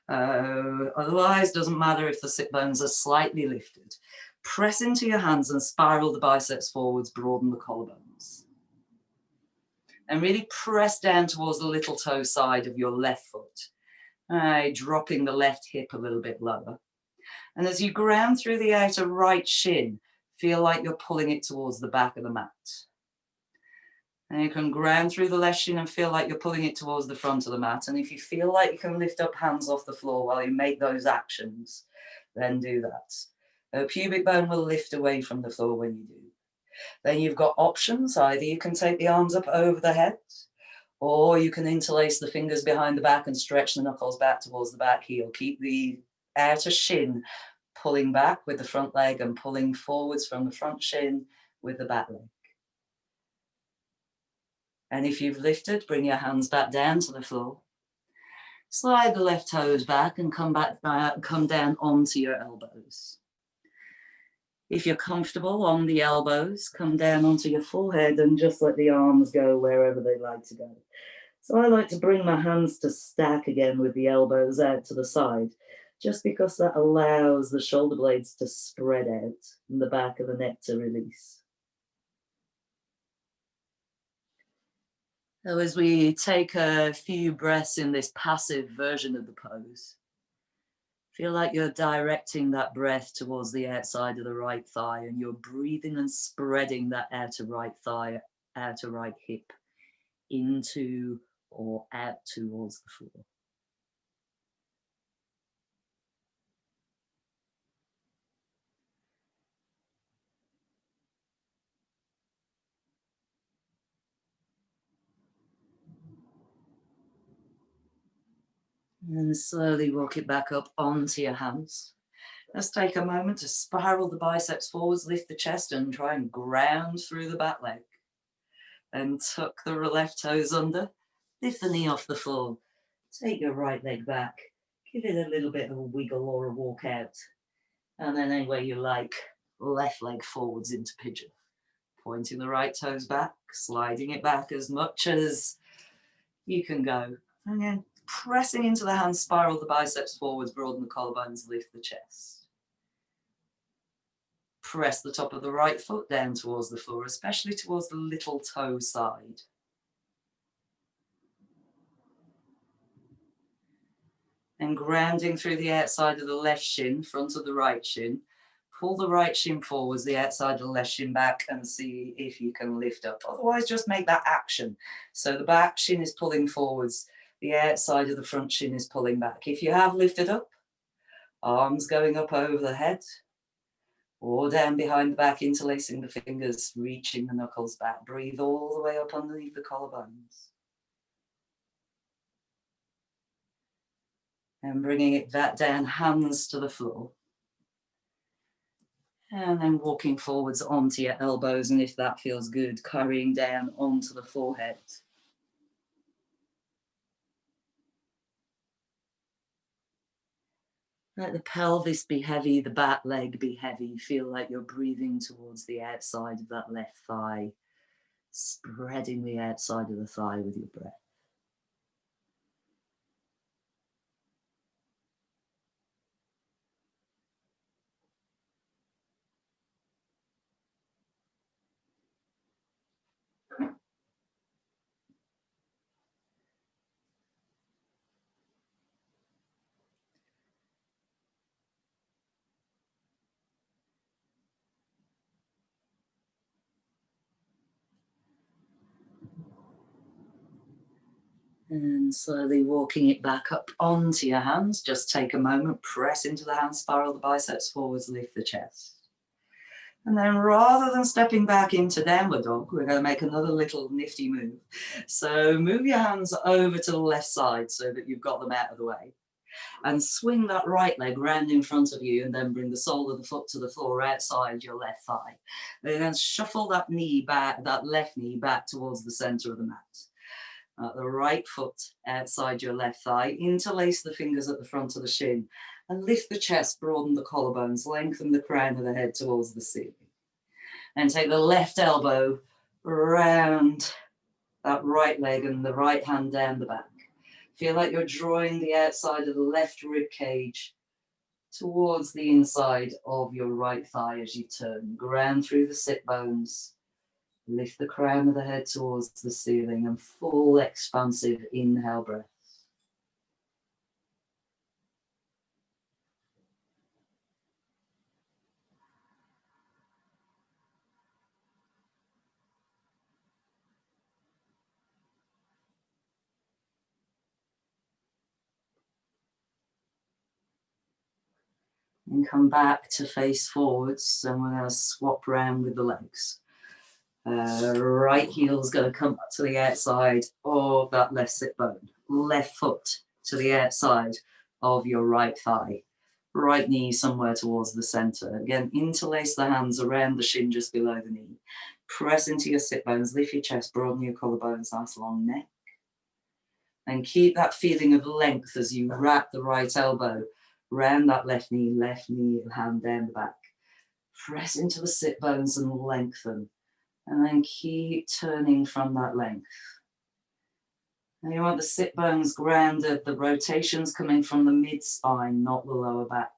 S1: Otherwise, doesn't matter if the sit bones are slightly lifted. Press into your hands and spiral the biceps forwards, broaden the collarbones. And really press down towards the little toe side of your left foot, dropping the left hip a little bit lower. And as you ground through the outer right shin, feel like you're pulling it towards the back of the mat. And you can ground through the left shin and feel like you're pulling it towards the front of the mat. And if you feel like you can lift up hands off the floor while you make those actions, then do that. The pubic bone will lift away from the floor when you do. Then you've got options. Either you can take the arms up over the head, or you can interlace the fingers behind the back and stretch the knuckles back towards the back heel. Keep the outer shin pulling back with the front leg and pulling forwards from the front shin with the back leg. And if you've lifted, bring your hands back down to the floor. Slide the left toes back and come down onto your elbows. If you're comfortable on the elbows, come down onto your forehead and just let the arms go wherever they like to go. So I like to bring my hands to stack again with the elbows out to the side, just because that allows the shoulder blades to spread out and the back of the neck to release. So as we take a few breaths in this passive version of the pose, feel like you're directing that breath towards the outside of the right thigh, and you're breathing and spreading that outer right thigh, outer right hip into or out towards the floor. And slowly walk it back up onto your hands. Let's take a moment to spiral the biceps forwards, lift the chest, and try and ground through the back leg. Then tuck the left toes under, lift the knee off the floor, take your right leg back, give it a little bit of a wiggle or a walk out, and then any way you like, left leg forwards into pigeon. Pointing the right toes back, sliding it back as much as you can go. And then pressing into the hands, spiral the biceps forwards, broaden the collarbones, lift the chest. Press the top of the right foot down towards the floor, especially towards the little toe side. And grounding through the outside of the left shin, front of the right shin. Pull the right shin forwards, the outside of the left shin back, and see if you can lift up. Otherwise, just make that action. So the back shin is pulling forwards, the outside of the front shin is pulling back. If you have lifted up, arms going up over the head, or down behind the back, interlacing the fingers, reaching the knuckles back. Breathe all the way up underneath the collarbones. And bringing it back down, hands to the floor. And then walking forwards onto your elbows, and if that feels good, carrying down onto the forehead. Let the pelvis be heavy, the back leg be heavy. Feel like you're breathing towards the outside of that left thigh, spreading the outside of the thigh with your breath. And slowly walking it back up onto your hands. Just take a moment, press into the hands, spiral the biceps forwards, lift the chest. And then rather than stepping back into downward dog, we're going to make another little nifty move. So move your hands over to the left side so that you've got them out of the way. And swing that right leg round in front of you, and then bring the sole of the foot to the floor outside your left thigh. And then shuffle that knee back, that left knee back towards the center of the mat. The right foot outside your left thigh, interlace the fingers at the front of the shin, and lift the chest, broaden the collarbones, lengthen the crown of the head towards the ceiling. And take the left elbow around that right leg and the right hand down the back. Feel like you're drawing the outside of the left rib cage towards the inside of your right thigh as you turn. Ground through the sit bones. Lift the crown of the head towards the ceiling, and full expansive inhale breath. And come back to face forwards, and we're going to swap around with the legs. Right heel's going to come up to the outside of that left sit bone. Left foot to the outside of your right thigh. Right knee somewhere towards the center. Again, interlace the hands around the shin just below the knee. Press into your sit bones, lift your chest, broaden your collarbones, nice long neck. And keep that feeling of length as you wrap the right elbow round that left knee, hand down the back. Press into the sit bones and lengthen. And then keep turning from that length. And you want the sit bones grounded, the rotations coming from the mid-spine, not the lower back.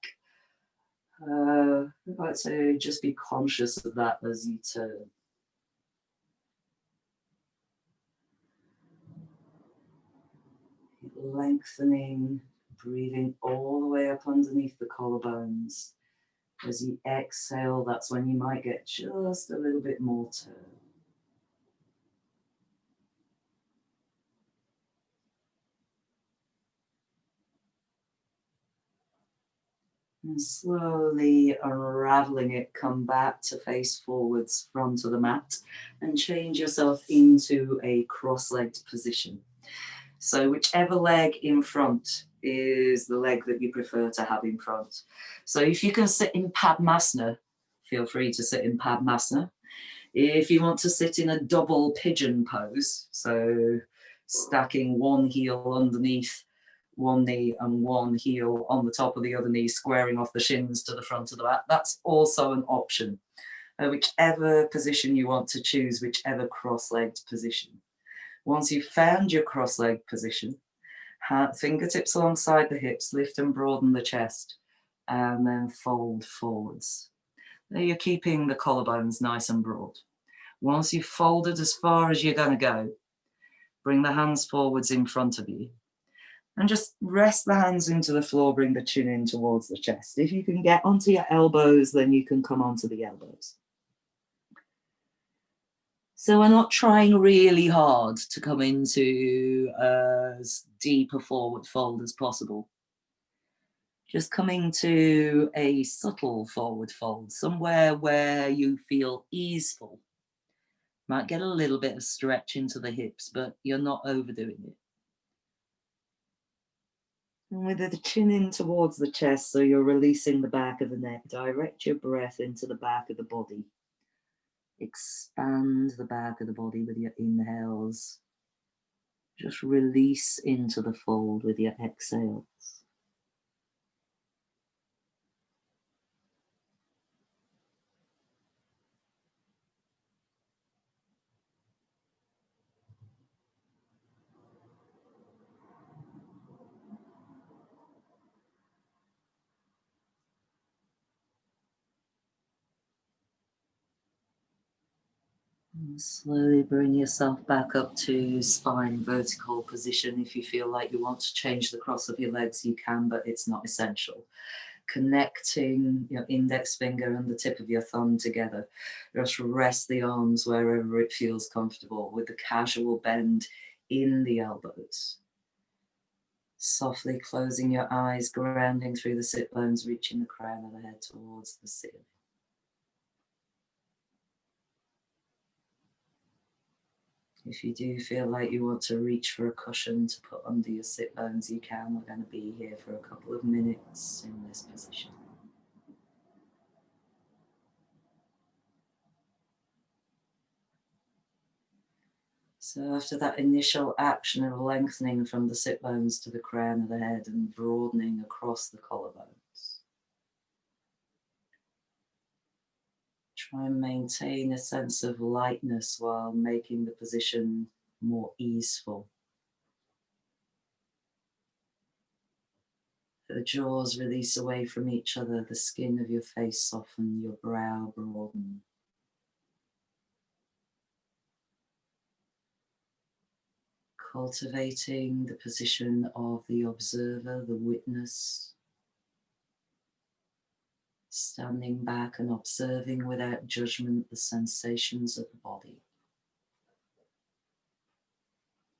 S1: I'd like to just be conscious of that as you turn. Lengthening, breathing all the way up underneath the collarbones. As you exhale, that's when you might get just a little bit more turn. And slowly unraveling it, come back to face forwards, front of the mat, and change yourself into a cross-legged position. So whichever leg in front is the leg that you prefer to have in front. So if you can sit in Padmasana, feel free to sit in Padmasana. If you want to sit in a double pigeon pose, so stacking one heel underneath one knee and one heel on the top of the other knee, squaring off the shins to the front of the mat, that's also an option. Whichever position you want to choose, whichever cross-legged position. Once you've found your cross-legged position, fingertips alongside the hips, lift and broaden the chest, and then fold forwards. There you're keeping the collarbones nice and broad. Once you've folded as far as you're going to go, bring the hands forwards in front of you. And just rest the hands into the floor, bring the chin in towards the chest. If you can get onto your elbows, then you can come onto the elbows. So we're not trying really hard to come into as deep a forward fold as possible. Just coming to a subtle forward fold, somewhere where you feel easeful. Might get a little bit of stretch into the hips, but you're not overdoing it. And with the chin in towards the chest, so you're releasing the back of the neck, direct your breath into the back of the body. Expand the back of the body with your inhales. Just release into the fold with your exhales. And slowly bring yourself back up to spine vertical position. If you feel like you want to change the cross of your legs, you can, but it's not essential. Connecting your index finger and the tip of your thumb together. Just rest the arms wherever it feels comfortable with the casual bend in the elbows. Softly closing your eyes, grounding through the sit bones, reaching the crown of the head towards the ceiling. If you do feel like you want to reach for a cushion to put under your sit bones, you can. We're going to be here for a couple of minutes in this position. So after that initial action of lengthening from the sit bones to the crown of the head and broadening across the collarbones, try and maintain a sense of lightness while making the position more easeful. The jaws release away from each other, the skin of your face soften, your brow broaden. Cultivating the position of the observer, the witness, standing back and observing without judgment the sensations of the body,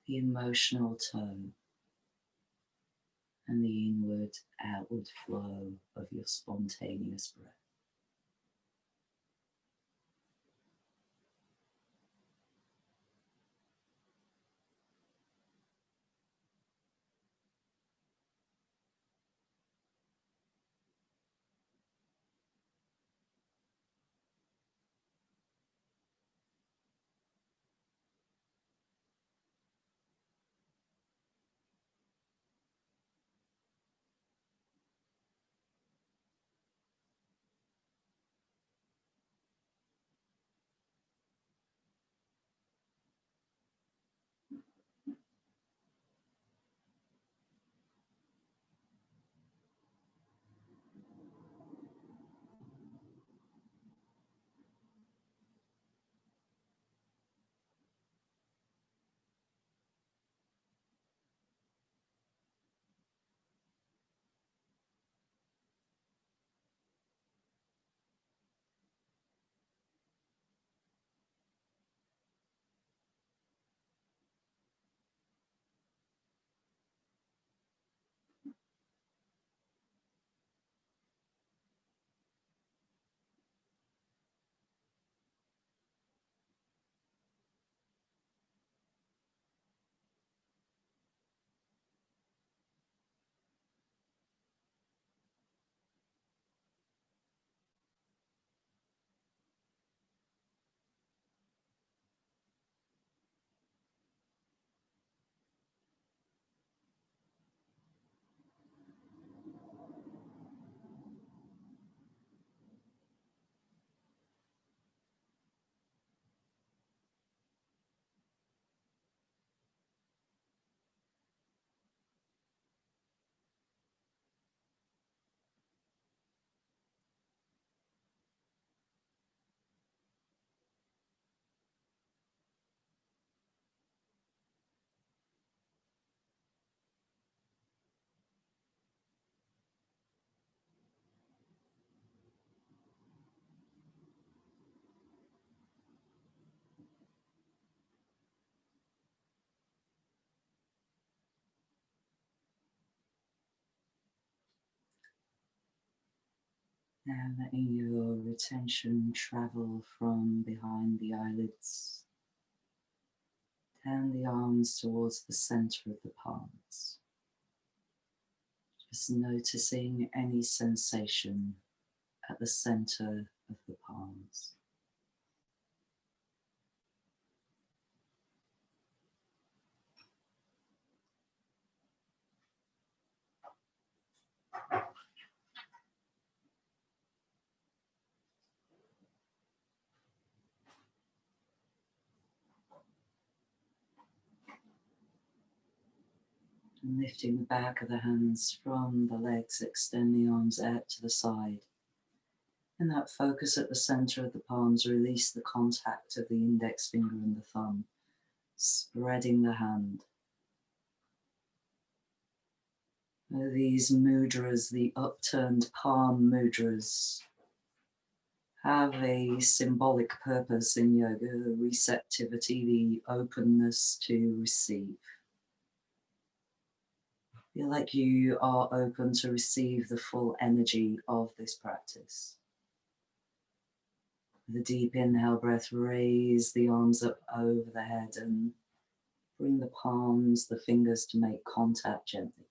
S1: the emotional tone, and the inward, outward flow of your spontaneous breath. Now letting your attention travel from behind the eyelids, down the arms towards the center of the palms. Just noticing any sensation at the center of the palms. And lifting the back of the hands from the legs, extend the arms out to the side. And that focus at the center of the palms, release the contact of the index finger and the thumb, spreading the hand. These mudras, the upturned palm mudras, have a symbolic purpose in yoga, the receptivity, the openness to receive. Feel like you are open to receive the full energy of this practice. With a deep inhale breath, raise the arms up over the head and bring the palms, the fingers to make contact gently.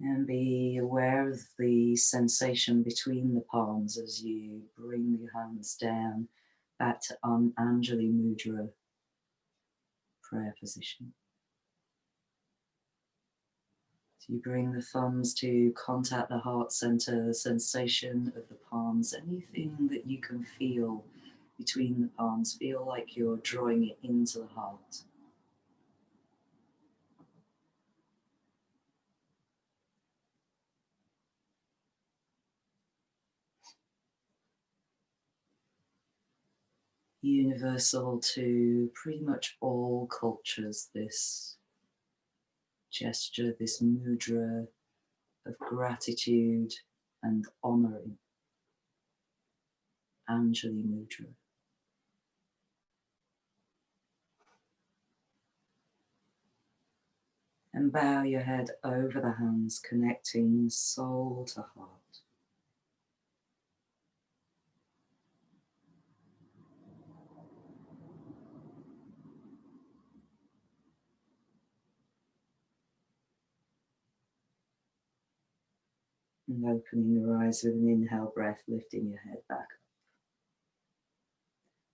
S1: And be aware of the sensation between the palms as you bring the hands down back to Anjali Mudra, prayer position. So you bring the thumbs to contact the heart center, the sensation of the palms, anything that you can feel between the palms, feel like you're drawing it into the heart. Universal to pretty much all cultures, this gesture, this mudra of gratitude and honoring, Anjali Mudra. And And bow your head over the hands, connecting soul to heart. And opening your eyes with an inhale breath, lifting your head back